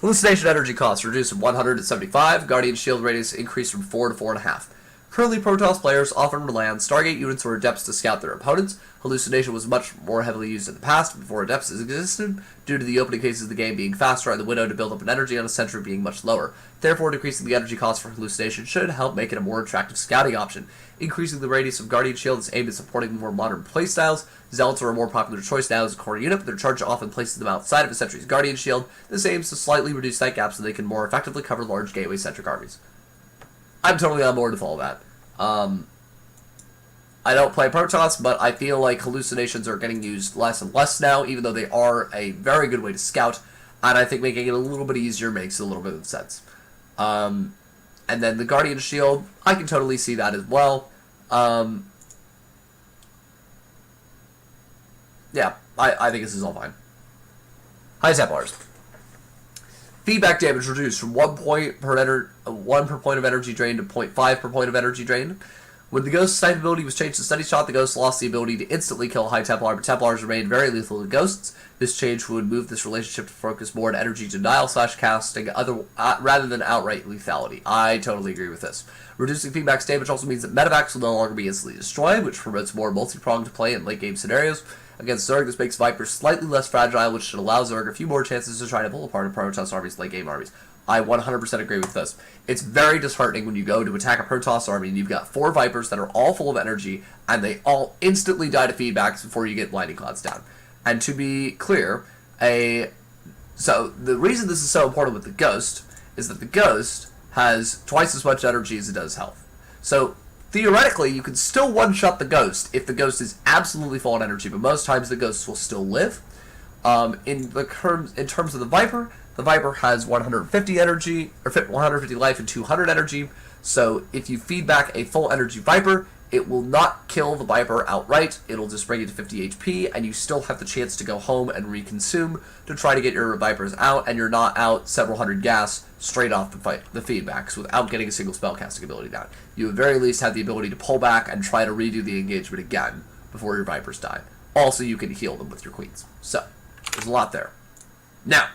Hallucination energy cost reduced from 100 to 75. Guardian shield radius increased from 4 to 4.5. Currently, Protoss players often rely on Stargate units or Adepts to scout their opponents. Hallucination was much more heavily used in the past, before Adepts existed, due to the opening cases of the game being faster and the window to build up an energy on a Sentry being much lower. Therefore, decreasing the energy cost for Hallucination should help make it a more attractive scouting option. Increasing the radius of Guardian Shield is aimed at supporting more modern playstyles. Zealots are a more popular choice now as a core unit, but their charge often places them outside of a Sentry's Guardian Shield. This aims to slightly reduce that gap so they can more effectively cover large gateway-centric armies. I'm totally on board with all that. I don't play Protoss, but I feel like hallucinations are getting used less and less now, even though they are a very good way to scout, and I think making it a little bit easier makes a little bit of sense. And then the Guardian Shield, I can totally see that as well. Yeah, I think this is all fine. High Templars. Feedback damage reduced from 1 per point of energy drain to 0.5 per point of energy drain. When the Ghost's type ability was changed to Steady Shot, the Ghost lost the ability to instantly kill a High Templar, but Templars remained very lethal to Ghosts. This change would move this relationship to focus more on energy denial / casting rather than outright lethality. I totally agree with this. Reducing feedback's damage also means that Medivacs will no longer be instantly destroyed, which promotes more multi-pronged play in late-game scenarios. Against Zerg, this makes Viper slightly less fragile, which should allow Zerg a few more chances to try to pull apart a Protoss army's late-game armies. I 100% agree with this. It's very disheartening when you go to attack a Protoss army and you've got 4 Vipers that are all full of energy, and they all instantly die to feedbacks before you get Lightning Clouds down. And to be clear, so the reason this is so important with the Ghost is that the Ghost has twice as much energy as it does health. So theoretically, you can still one-shot the Ghost if the Ghost is absolutely full on energy, but most times the Ghosts will still live. In terms of the Viper has 150 energy, or 150 life and 200 energy, so if you feed back a full energy Viper, it will not kill the Viper outright, it'll just bring it to 50 HP, and you still have the chance to go home and reconsume to try to get your Vipers out, and you're not out several hundred gas straight off the feedbacks without getting a single spellcasting ability down. You at very least have the ability to pull back and try to redo the engagement again before your Vipers die. Also, you can heal them with your Queens. So, there's a lot there. Now,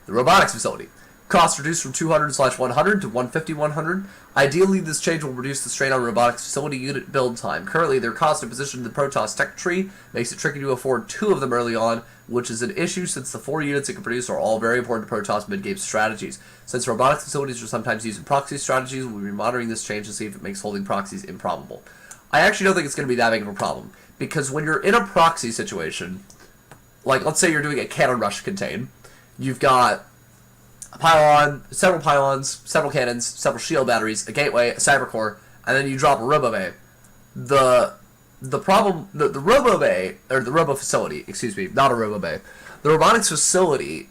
the Robotics Facility. Cost reduced from 200/100 to 150/100. Ideally, this change will reduce the strain on Robotics Facility unit build time. Currently, their cost and position in the Protoss tech tree makes it tricky to afford 2 of them early on, which is an issue since the 4 units it can produce are all very important to Protoss mid-game strategies. Since Robotics Facilities are sometimes used in proxy strategies, we'll be monitoring this change to see if it makes holding proxies improbable. I actually don't think it's going to be that big of a problem, because when you're in a proxy situation, like let's say you're doing a cannon rush contain, you've got a pylon, several pylons, several cannons, several shield batteries, a gateway, a cyber core, and then you drop a robo bay. The robo bay, or the robo facility, excuse me, not a robo bay. The robotics facility,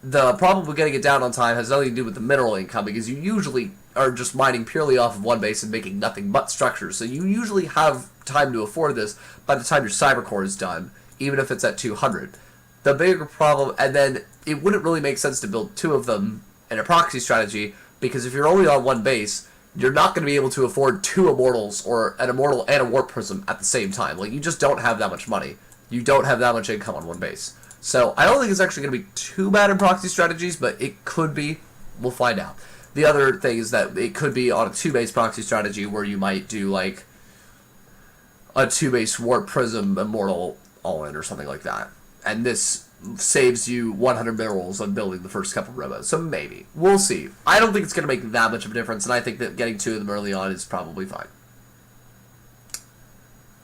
the problem with getting it down on time has nothing to do with the mineral income, because you usually are just mining purely off of one base and making nothing but structures, so you usually have time to afford this by the time your cyber core is done, even if it's at 200. The bigger problem, and then it wouldn't really make sense to build 2 of them in a proxy strategy, because if you're only on one base, you're not going to be able to afford 2 Immortals, or an Immortal and a Warp Prism at the same time. Like, you just don't have that much money. You don't have that much income on one base. So, I don't think it's actually going to be too bad in proxy strategies, but it could be. We'll find out. The other thing is that it could be on a 2-base proxy strategy where you might do, like, a 2-base Warp Prism Immortal all-in or something like that. And this saves you 100 minerals on building the first couple robos. So maybe. We'll see. I don't think it's going to make that much of a difference, and I think that getting 2 of them early on is probably fine.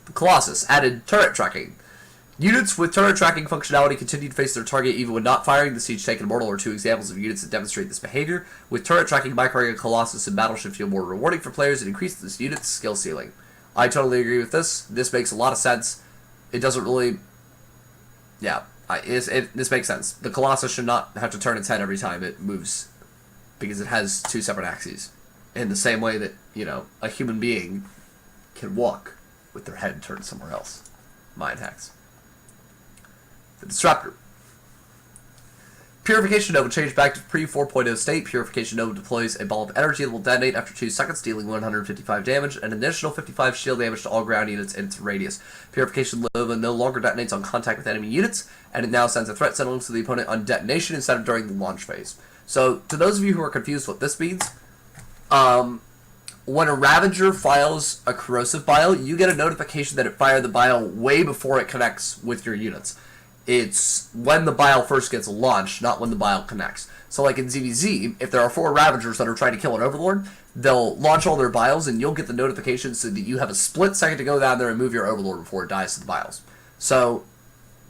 The Colossus added turret tracking. Units with turret tracking functionality continue to face their target even when not firing. The Siege Tank and Immortal are 2 examples of units that demonstrate this behavior. With turret tracking, microing a Colossus and Battleship feel more rewarding for players and increases this unit's skill ceiling. I totally agree with this. This makes a lot of sense. It doesn't really... Yeah, this makes sense. The Colossus should not have to turn its head every time it moves, because it has 2 separate axes. In the same way that, you know, a human being can walk with their head turned somewhere else. Mind hacks. The Disruptor. Purification Nova changed back to pre-4.0 state. Purification Nova deploys a ball of energy that will detonate after 2 seconds, dealing 155 damage, and an additional 55 shield damage to all ground units in its radius. Purification Nova no longer detonates on contact with enemy units, and it now sends a threat signal to the opponent on detonation instead of during the launch phase. So, to those of you who are confused what this means, When a Ravager files a corrosive bile, you get a notification that it fired the bile way before it connects with your units. It's when the bile first gets launched, not when the bile connects. So like in ZVZ, if there are 4 Ravagers that are trying to kill an Overlord, they'll launch all their biles and you'll get the notification so that you have a split second to go down there and move your Overlord before it dies to the biles. So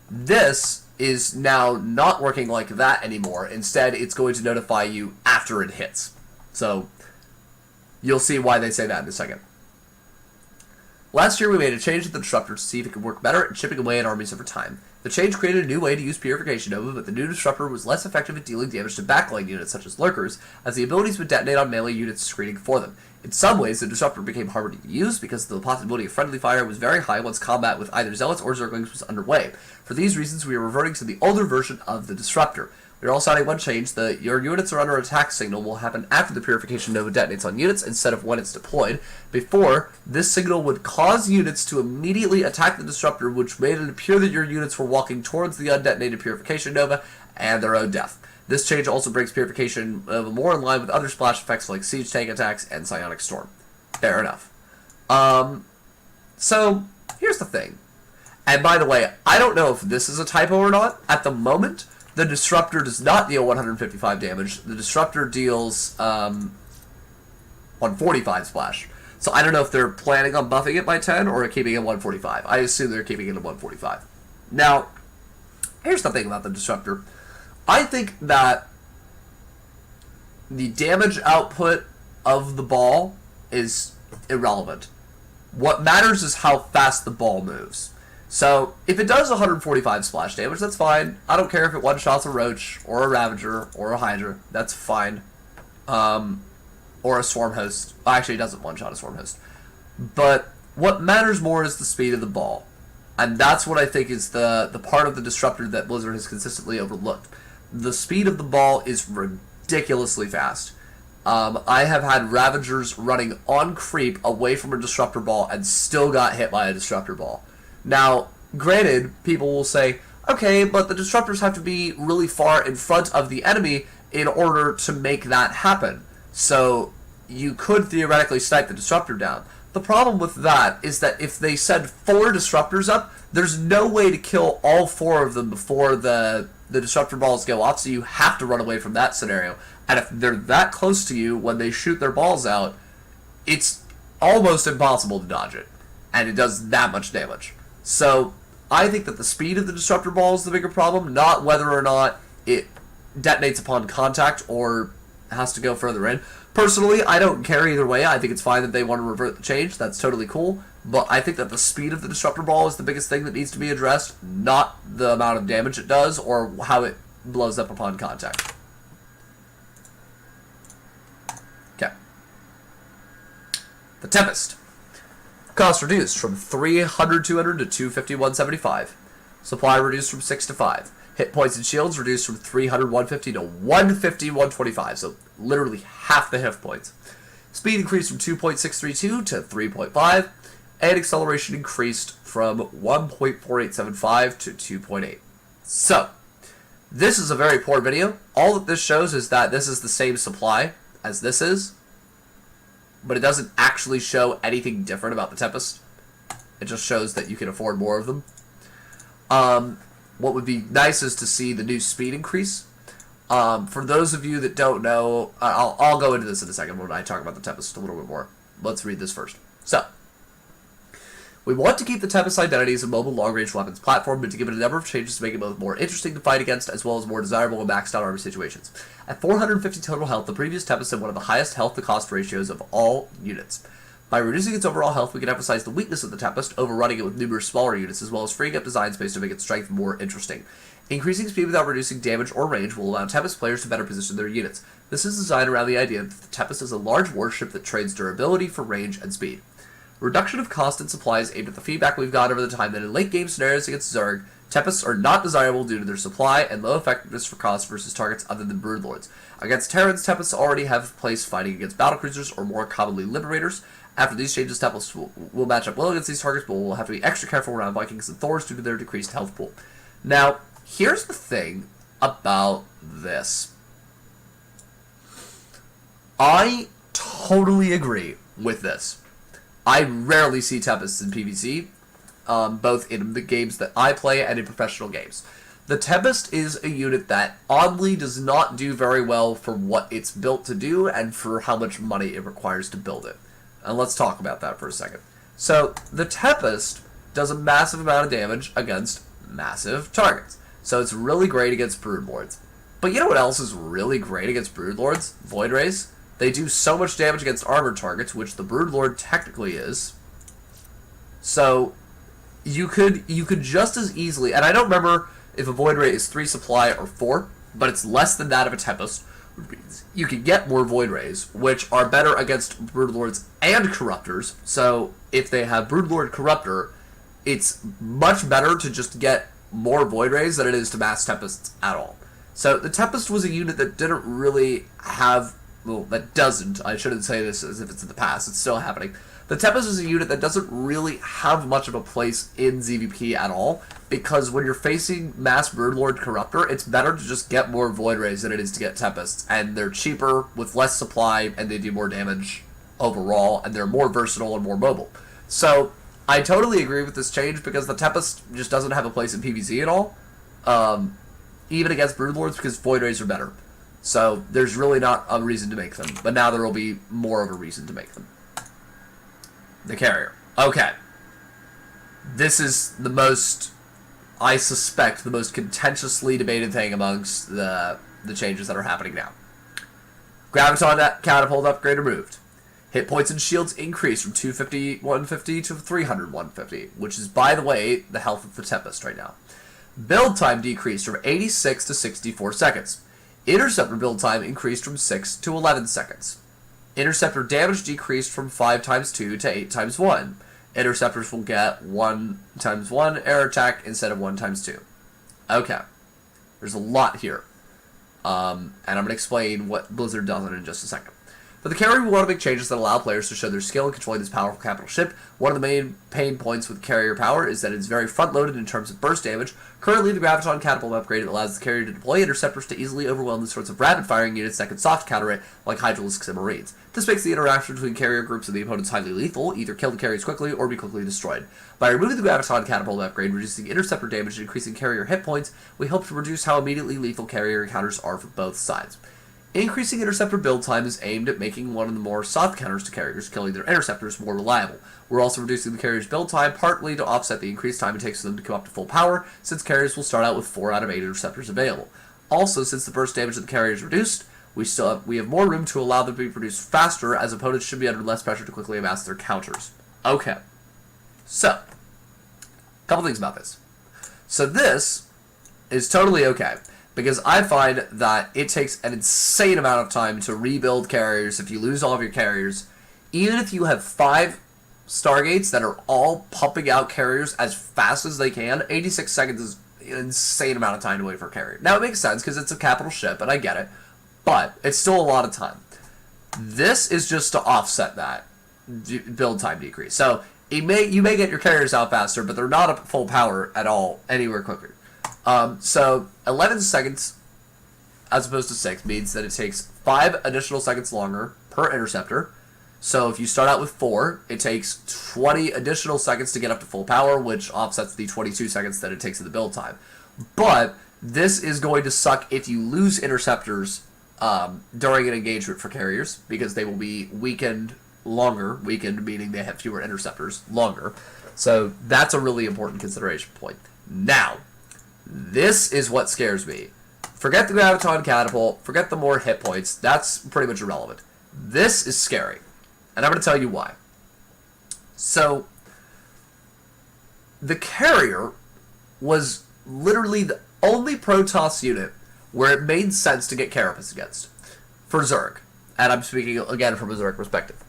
this is now not working like that anymore. Instead, it's going to notify you after it hits. So you'll see why they say that in a second. Last year, we made a change to the Disruptor to see if it could work better at chipping away at armies over time. The change created a new way to use Purification Nova, but the new Disruptor was less effective at dealing damage to backline units such as Lurkers, as the abilities would detonate on melee units screening for them. In some ways, the Disruptor became harder to use because the possibility of friendly fire was very high once combat with either Zealots or Zerglings was underway. For these reasons, we are reverting to the older version of the Disruptor. We are also adding one change: that your units are under attack signal will happen after the Purification Nova detonates on units instead of when it's deployed. Before, this signal would cause units to immediately attack the Disruptor, which made it appear that your units were walking towards the undetonated Purification Nova and their own death. This change also brings Purification Nova more in line with other splash effects like Siege Tank attacks and Psionic Storm. Fair enough. So, here's the thing. And by the way, I don't know if this is a typo or not. At the moment, the Disruptor does not deal 155 damage. The Disruptor deals 145 splash. So I don't know if they're planning on buffing it by 10 or keeping it at 145. I assume they're keeping it at 145. Now, here's the thing about the Disruptor. I think that the damage output of the ball is irrelevant. What matters is how fast the ball moves. So, if it does 145 splash damage, that's fine. I don't care if it one-shots a Roach, or a Ravager, or a Hydra. That's fine. Or a Swarm Host. Actually, it doesn't one-shot a Swarm Host. But what matters more is the speed of the ball. And that's what I think is the part of the Disruptor that Blizzard has consistently overlooked. The speed of the ball is ridiculously fast. I have had Ravagers running on creep away from a Disruptor ball and still got hit by a Disruptor ball. Now, granted, people will say, okay, but the Disruptors have to be really far in front of the enemy in order to make that happen. So, you could theoretically snipe the Disruptor down. The problem with that is that if they send 4 Disruptors up, there's no way to kill all 4 of them before the Disruptor balls go off, so you have to run away from that scenario. And if they're that close to you when they shoot their balls out, it's almost impossible to dodge it. And it does that much damage. So, I think that the speed of the Disruptor ball is the bigger problem, not whether or not it detonates upon contact or has to go further in. Personally, I don't care either way. I think it's fine that they want to revert the change. That's totally cool. But I think that the speed of the Disruptor ball is the biggest thing that needs to be addressed, not the amount of damage it does or how it blows up upon contact. Okay. The Tempest. Cost reduced from 300-200 to 250-175. Supply reduced from 6 to 5. Hit points and shields reduced from 300-150 to 150-125. So literally half the hit points. Speed increased from 2.632 to 3.5. And acceleration increased from 1.4875 to 2.8. So, this is a very poor video. All that this shows is that this is the same supply as this is, but it doesn't actually show anything different about the Tempest. It just shows that you can afford more of them. What would be nice is to see the new speed increase. For those of you that don't know, I'll go into this in a second when I talk about the Tempest a little bit more. Let's read this first. So, we want to keep the Tempest identity as a mobile long-range weapons platform, but to give it a number of changes to make it both more interesting to fight against, as well as more desirable in maxed-out army situations. At 450 total health, the previous Tempest had one of the highest health-to-cost ratios of all units. By reducing its overall health, we can emphasize the weakness of the Tempest, overrunning it with numerous smaller units, as well as freeing up design space to make its strength more interesting. Increasing speed without reducing damage or range will allow Tempest players to better position their units. This is designed around the idea that the Tempest is a large warship that trades durability for range and speed. Reduction of cost and supplies aimed at the feedback we've got over the time that in late-game scenarios against Zerg, Tempests are not desirable due to their supply and low effectiveness for cost versus targets other than Broodlords. Against Terrans, Tempests already have a place fighting against Battlecruisers or more commonly Liberators. After these changes, Tempests will match up well against these targets, but we'll have to be extra careful around Vikings and Thors due to their decreased health pool. Now, here's the thing about this. I totally agree with this. I rarely see Tempests in PvZ, both in the games that I play and in professional games. The Tempest is a unit that oddly does not do very well for what it's built to do and for how much money it requires to build it. And let's talk about that for a second. So, the Tempest does a massive amount of damage against massive targets. So it's really great against Broodlords. But you know what else is really great against Broodlords? Void Rays. They do so much damage against armored targets, which the Broodlord technically is. So you could just as easily, and I don't remember if a Void Ray is 3 supply or 4, but it's less than that of a Tempest. You can get more Void Rays, which are better against Broodlords and Corruptors. So if they have Broodlord Corruptor, it's much better to just get more Void Rays than it is to mass Tempests at all. So the Tempest was a unit that didn't really have, well, that doesn't, I shouldn't say this as if it's in the past, it's still happening. The Tempest is a unit that doesn't really have much of a place in ZVP at all, because when you're facing mass Broodlord Corruptor, it's better to just get more Void Rays than it is to get Tempests, and they're cheaper, with less supply, and they do more damage overall, and they're more versatile and more mobile. So, I totally agree with this change, because the Tempest just doesn't have a place in PvZ at all, even against Broodlords, because Void Rays are better. So, there's really not a reason to make them, but now there will be more of a reason to make them. The Carrier. Okay. This is the most, I suspect, the most contentiously debated thing amongst the changes that are happening now. Graviton Catapult upgrade removed. Hit points and shields increased from 250, 150 to 300, 150, which is, by the way, the health of the Tempest right now. Build time decreased from 86 to 64 seconds. Interceptor build time increased from 6 to 11 seconds. Interceptor damage decreased from 5 times 2 to 8 times 1. Interceptors will get 1 times 1 air attack instead of 1 times 2. Okay. There's a lot here. And I'm going to explain what Blizzard does in just a second. But the Carrier will want to make changes that allow players to show their skill in controlling this powerful capital ship. One of the main pain points with Carrier power is that it's very front-loaded in terms of burst damage. Currently, the Graviton Catapult upgrade allows the Carrier to deploy interceptors to easily overwhelm the sorts of rapid-firing units that can soft counter it, like Hydralisks and Marines. This makes the interaction between Carrier groups and the opponents highly lethal, either kill the Carriers quickly or be quickly destroyed. By removing the Graviton Catapult upgrade, reducing interceptor damage, and increasing Carrier hit points, we hope to reduce how immediately lethal Carrier encounters are for both sides. Increasing interceptor build time is aimed at making one of the more soft counters to Carriers, killing their interceptors, more reliable. We're also reducing the Carrier's build time partly to offset the increased time it takes for them to come up to full power, since Carriers will start out with 4 out of 8 interceptors available. Also, since the burst damage of the Carrier is reduced, we have more room to allow them to be produced faster, as opponents should be under less pressure to quickly amass their counters. Okay. So, a couple things about this. So this is totally okay, because I find that it takes an insane amount of time to rebuild Carriers if you lose all of your Carriers. Even if you have 5 Stargates that are all pumping out Carriers as fast as they can, 86 seconds is an insane amount of time to wait for a Carrier. Now, it makes sense because it's a capital ship, and I get it, but it's still a lot of time. This is just to offset that build time decrease. So, you may get your Carriers out faster, but they're not at full power at all, anywhere quicker. So 11 seconds as opposed to 6 means that it takes 5 additional seconds longer per interceptor. So if you start out with 4, it takes 20 additional seconds to get up to full power, which offsets the 22 seconds that it takes in the build time. But this is going to suck if you lose interceptors during an engagement for Carriers, because they will be weakened longer, weakened meaning they have fewer interceptors longer. So that's a really important consideration point. Now, this is what scares me. Forget the Graviton Catapult, forget the more hit points, that's pretty much irrelevant. This is scary, and I'm going to tell you why. So, the Carrier was literally the only Protoss unit where it made sense to get Carapace against, for Zerg, and I'm speaking again from a Zerg perspective.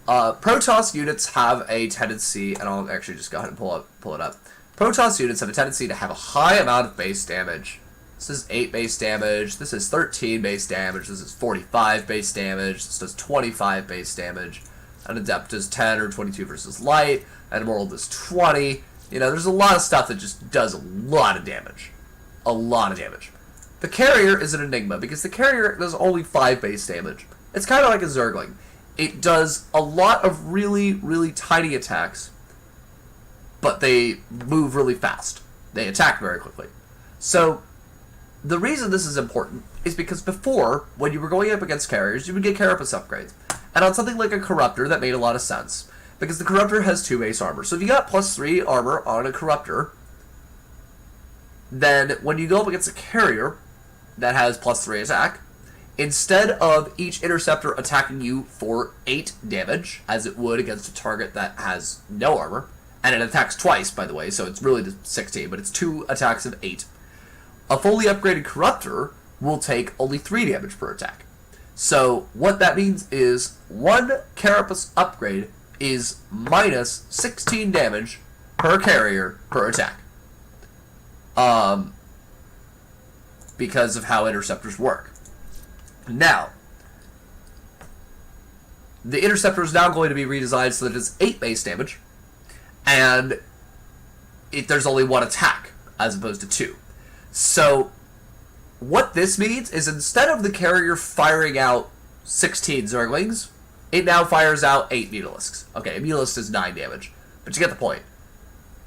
Protoss units have a tendency, and I'll actually just go ahead and pull it up. Protoss units have a tendency to have a high amount of base damage. This is 8 base damage, this is 13 base damage, this is 45 base damage, this does 25 base damage. An Adept does 10 or 22 versus Light, and Immortal does 20. You know, there's a lot of stuff that just does a lot of damage. A lot of damage. The Carrier is an enigma, because the Carrier does only 5 base damage. It's kind of like a Zergling. it does a lot of really, really tiny attacks, but they move really fast. They attack very quickly. So, the reason this is important is because before, when you were going up against carriers, you would get carapace upgrades. And on something like a Corruptor, that made a lot of sense. Because the Corruptor has 2 base armor. So if you got +3 armor on a Corruptor, then when you go up against a carrier that has +3 attack, instead of each interceptor attacking you for 8 damage, as it would against a target that has no armor, and it attacks twice, by the way, so it's really 16, but it's 2 attacks of 8. A fully upgraded Corruptor will take only 3 damage per attack. So what that means is 1 carapace upgrade is minus 16 damage per carrier per attack. Because of how interceptors work. Now, the interceptor is now going to be redesigned so that it's 8 base damage, and there's only 1 attack as opposed to 2. So, what this means is instead of the carrier firing out 16 Zerglings, it now fires out 8 Hydralisks. Okay, a Hydralisk is 9 damage, but you get the point.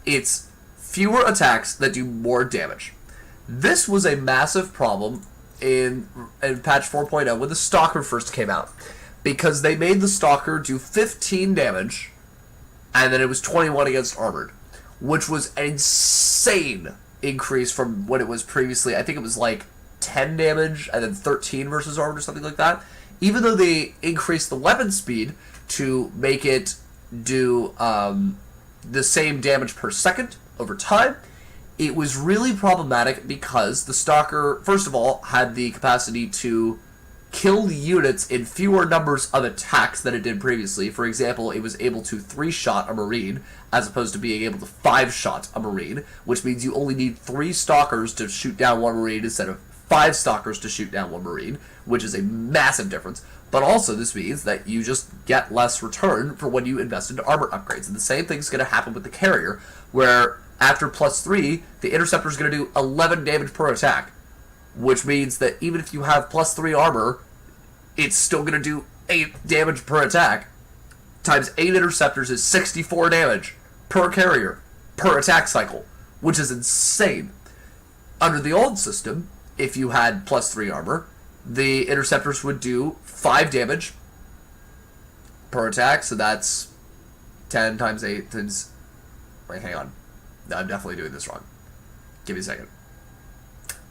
It's fewer attacks that do more damage. This was a massive problem in patch 4.0 when the Stalker first came out, because they made the Stalker do 15 damage, and then it was 21 against Armored, which was an insane increase from what it was previously. I think it was like 10 damage and then 13 versus Armored or something like that. Even though they increased the weapon speed to make it do the same damage per second over time, it was really problematic because the Stalker, first of all, had the capacity to kill the units in fewer numbers of attacks than it did previously. For example, it was able to 3-shot a Marine as opposed to being able to 5-shot a Marine, which means you only need 3 Stalkers to shoot down 1 Marine instead of 5 Stalkers to shoot down 1 Marine, which is a massive difference. But also this means that you just get less return for when you invest into armor upgrades. And the same thing's going to happen with the carrier, where after +3, the interceptor is going to do 11 damage per attack, which means that even if you have +3 armor, it's still going to do 8 damage per attack. Times 8 interceptors is 64 damage per carrier per attack cycle, which is insane. Under the old system, if you had +3 armor, the interceptors would do 5 damage per attack, so that's 10 times 8 times... Wait, hang on. No, I'm definitely doing this wrong. Give me a second.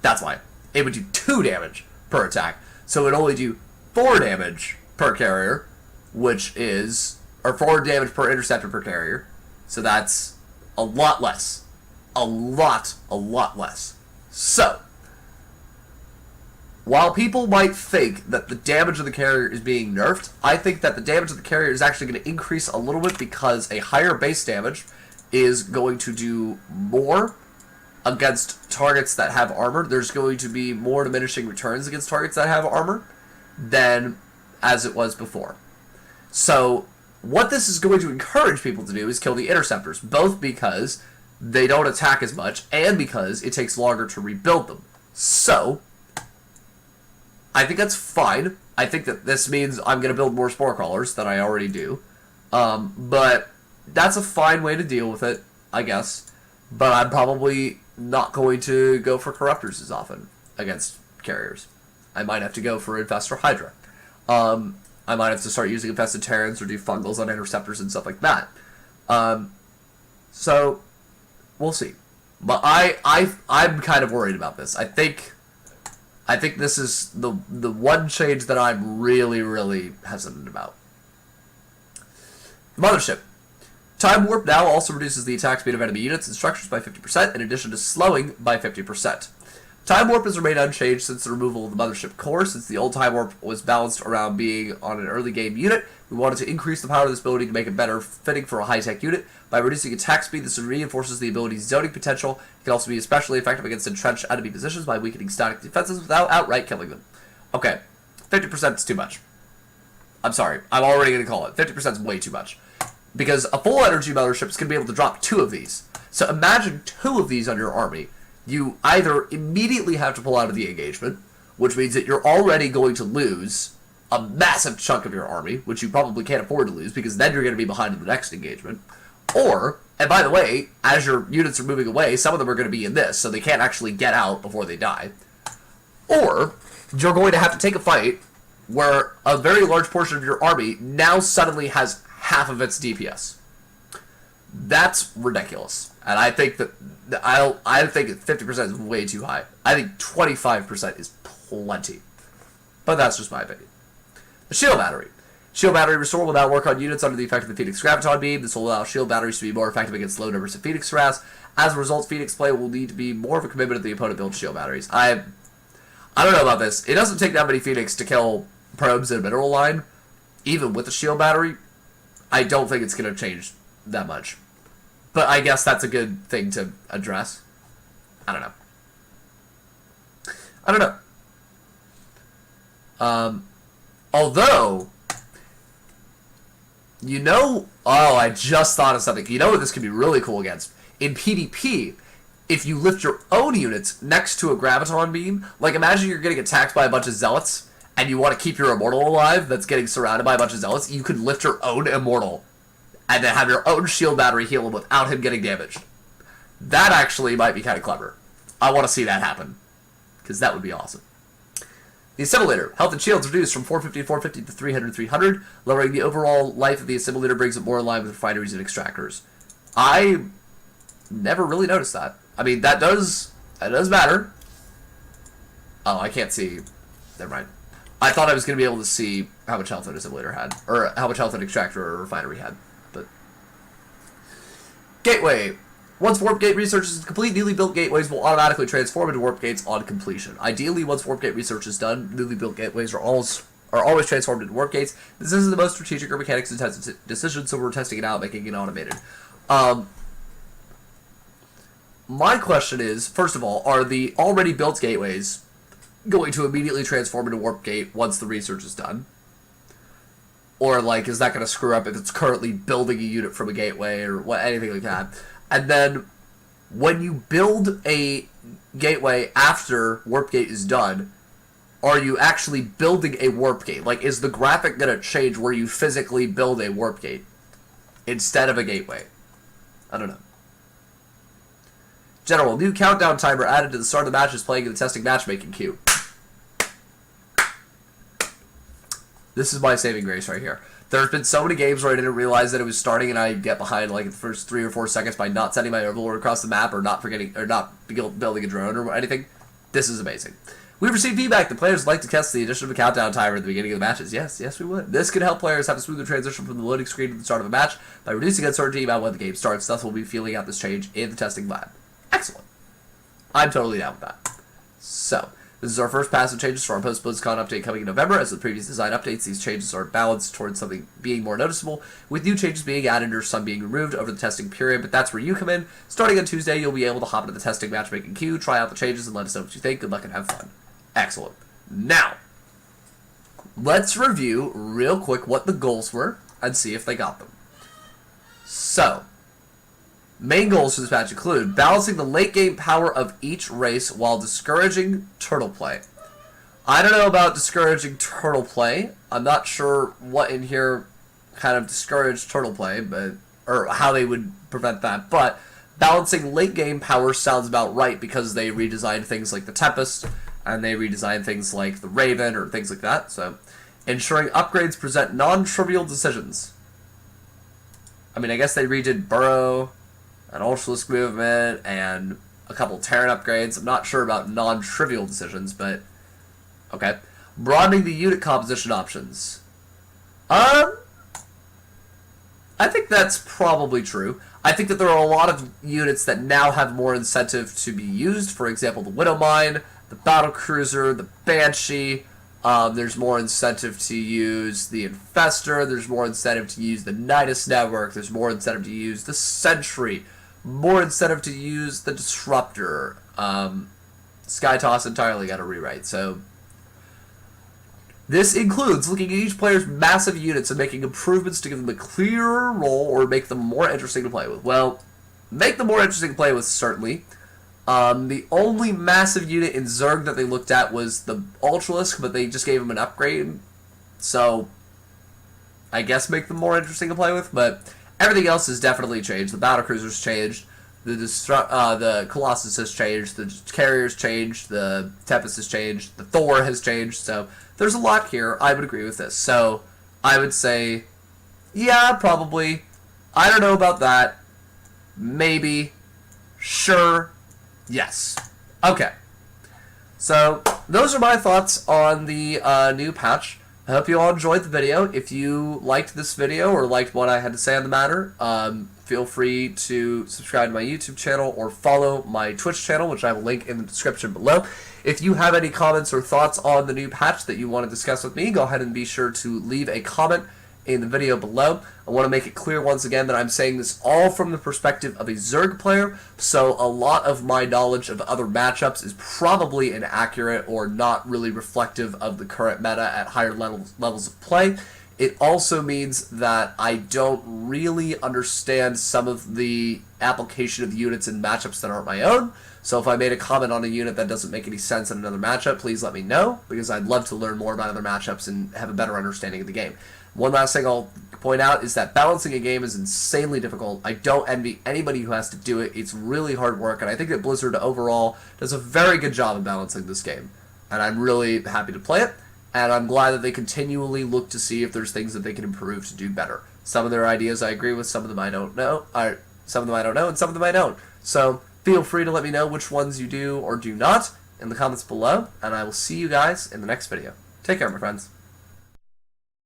That's why. It would do 2 damage per attack, so it would only do 4 damage per carrier, which is... or 4 damage per interceptor per carrier, so that's a lot less. A lot less. So, while people might think that the damage of the carrier is being nerfed, I think that the damage of the carrier is actually going to increase a little bit because a higher base damage is going to do more against targets that have armor. There's going to be more diminishing returns against targets that have armor than as it was before. So, what this is going to encourage people to do is kill the interceptors, both because they don't attack as much and because it takes longer to rebuild them. So, I think that's fine. I think that this means I'm going to build more Spore Crawlers than I already do. But that's a fine way to deal with it, I guess. But I'm probably not going to go for Corruptors as often against carriers. I might have to go for Infestor Hydra. I might have to start using Infested Terrans or do Fungals on Interceptors and stuff like that. So, we'll see. But I'm kind of worried about this. I think this is the one change that I'm really hesitant about. Mothership. Time Warp now also reduces the attack speed of enemy units and structures by 50%, in addition to slowing by 50%. Time Warp has remained unchanged since the removal of the Mothership core. Since the old Time Warp was balanced around being on an early game unit, we wanted to increase the power of this ability to make it better fitting for a high-tech unit. By reducing attack speed, this reinforces the ability's zoning potential. It can also be especially effective against entrenched enemy positions by weakening static defenses without outright killing them. Okay, 50% is too much. I'm sorry, I'm already going to call it. 50% is way too much. Because a full energy Mothership is going to be able to drop 2 of these. So imagine 2 of these on your army. You either immediately have to pull out of the engagement, which means that you're already going to lose a massive chunk of your army, which you probably can't afford to lose because then you're going to be behind in the next engagement. Or, and by the way, as your units are moving away, some of them are going to be in this, so they can't actually get out before they die. Or, you're going to have to take a fight where a very large portion of your army now suddenly has half of its DPS. That's ridiculous. And I think that I think 50% is way too high. I think 25% is plenty. But that's just my opinion. The shield battery. Shield battery restore will now work on units under the effect of the Phoenix Graviton beam. This will allow shield batteries to be more effective against low numbers of Phoenix harass. As a result, Phoenix play will need to be more of a commitment of the opponent build shield batteries. I don't know about this. It doesn't take that many Phoenix to kill probes in a mineral line. Even with the shield battery, I don't think it's going to change that much. But I guess that's a good thing to address. I don't know. Although, you know, oh, I just thought of something. You know what this could be really cool against? In PvP, if you lift your own units next to a Graviton beam, like imagine you're getting attacked by a bunch of Zealots, and you want to keep your Immortal alive that's getting surrounded by a bunch of Zealots, you could lift your own Immortal, and then have your own shield battery heal him without him getting damaged. That actually might be kind of clever. I want to see that happen, because that would be awesome. The Assimilator. Health and shields reduced from 450 to 450 to 300 300. Lowering the overall life of the Assimilator brings it more in line with refineries and extractors. I never really noticed that. I mean, that does matter. Oh, I can't see. Never mind. I thought I was going to be able to see how much health an Assimilator had. Or how much health an extractor or a refinery had. But Gateway. Once warp gate research is complete, newly built gateways will automatically transform into warp gates on completion. Ideally, once warp gate research is done, newly built gateways are always transformed into warp gates. This isn't the most strategic or mechanics intensive decision, so we're testing it out, making it automated. My question is, first of all, are the already built gateways going to immediately transform into warp gate once the research is done? Or, like, is that going to screw up if it's currently building a unit from a gateway or anything like that? And then, when you build a gateway after warp gate is done, are you actually building a warp gate? Like, is the graphic going to change where you physically build a warp gate instead of a gateway? I don't know. General, new countdown timer added to the start of the matches playing in the testing matchmaking queue. This is my saving grace right here. There's been so many games where I didn't realize that it was starting and I get behind like the first 3 or 4 seconds by not sending my overlord across the map or not building a drone or anything. This is amazing. We've received feedback that players would like to test the addition of a countdown timer at the beginning of the matches. Yes, we would. This could help players have a smoother transition from the loading screen to the start of a match by reducing uncertainty about when the game starts. Thus, we'll be feeling out this change in the testing lab. Excellent. I'm totally down with that. So, this is our first passive changes for our post-BlizzCon update coming in November. As with previous design updates, these changes are balanced towards something being more noticeable, with new changes being added or some being removed over the testing period, but that's where you come in. Starting on Tuesday, you'll be able to hop into the testing matchmaking queue, try out the changes, and let us know what you think. Good luck and have fun. Excellent. Now, let's review real quick what the goals were and see if they got them. So, main goals for this match include balancing the late game power of each race while discouraging turtle play. I don't know about discouraging turtle play. I'm not sure what in here kind of discouraged turtle play, or how they would prevent that, but balancing late game power sounds about right because they redesigned things like the Tempest, and they redesigned things like the Raven, or things like that. So, ensuring upgrades present non-trivial decisions. I mean, I guess they redid Burrow, an Ultralisk movement, and a couple Terran upgrades. I'm not sure about non-trivial decisions, but okay. Broadening the unit composition options. I think that's probably true. I think that there are a lot of units that now have more incentive to be used. For example, the Widowmine, the Battlecruiser, the Banshee. There's more incentive to use the Infestor. There's more incentive to use the Nydus network. There's more incentive to use the Sentry. More incentive to use the Disruptor. Skytoss entirely got a rewrite. So this includes looking at each player's massive units and making improvements to give them a clearer role or make them more interesting to play with. Well, make them more interesting to play with, certainly. The only massive unit in Zerg that they looked at was the Ultralisk, but they just gave him an upgrade. So, I guess make them more interesting to play with, but everything else has definitely changed. The Battlecruiser's changed, the Colossus has changed, the Carrier's changed, the Tempest has changed, the Thor has changed, so there's a lot here. I would agree with this. So, I would say, yeah, probably. I don't know about that. Maybe. Sure. Yes. Okay. So, those are my thoughts on the new patch. I hope you all enjoyed the video. If you liked this video or liked what I had to say on the matter, feel free to subscribe to my YouTube channel or follow my Twitch channel, which I have a link in the description below. If you have any comments or thoughts on the new patch that you want to discuss with me, go ahead and be sure to leave a comment in the video below. I want to make it clear once again that I'm saying this all from the perspective of a Zerg player, so a lot of my knowledge of other matchups is probably inaccurate or not really reflective of the current meta at higher levels of play. It also means that I don't really understand some of the application of units in matchups that aren't my own. So if I made a comment on a unit that doesn't make any sense in another matchup, please let me know, because I'd love to learn more about other matchups and have a better understanding of the game. One last thing I'll point out is that balancing a game is insanely difficult. I don't envy anybody who has to do it. It's really hard work, and I think that Blizzard overall does a very good job of balancing this game. And I'm really happy to play it, and I'm glad that they continually look to see if there's things that they can improve to do better. Some of their ideas I agree with, some of them I don't know. Some of them I don't know, and some of them I don't. So feel free to let me know which ones you do or do not in the comments below, and I will see you guys in the next video. Take care, my friends.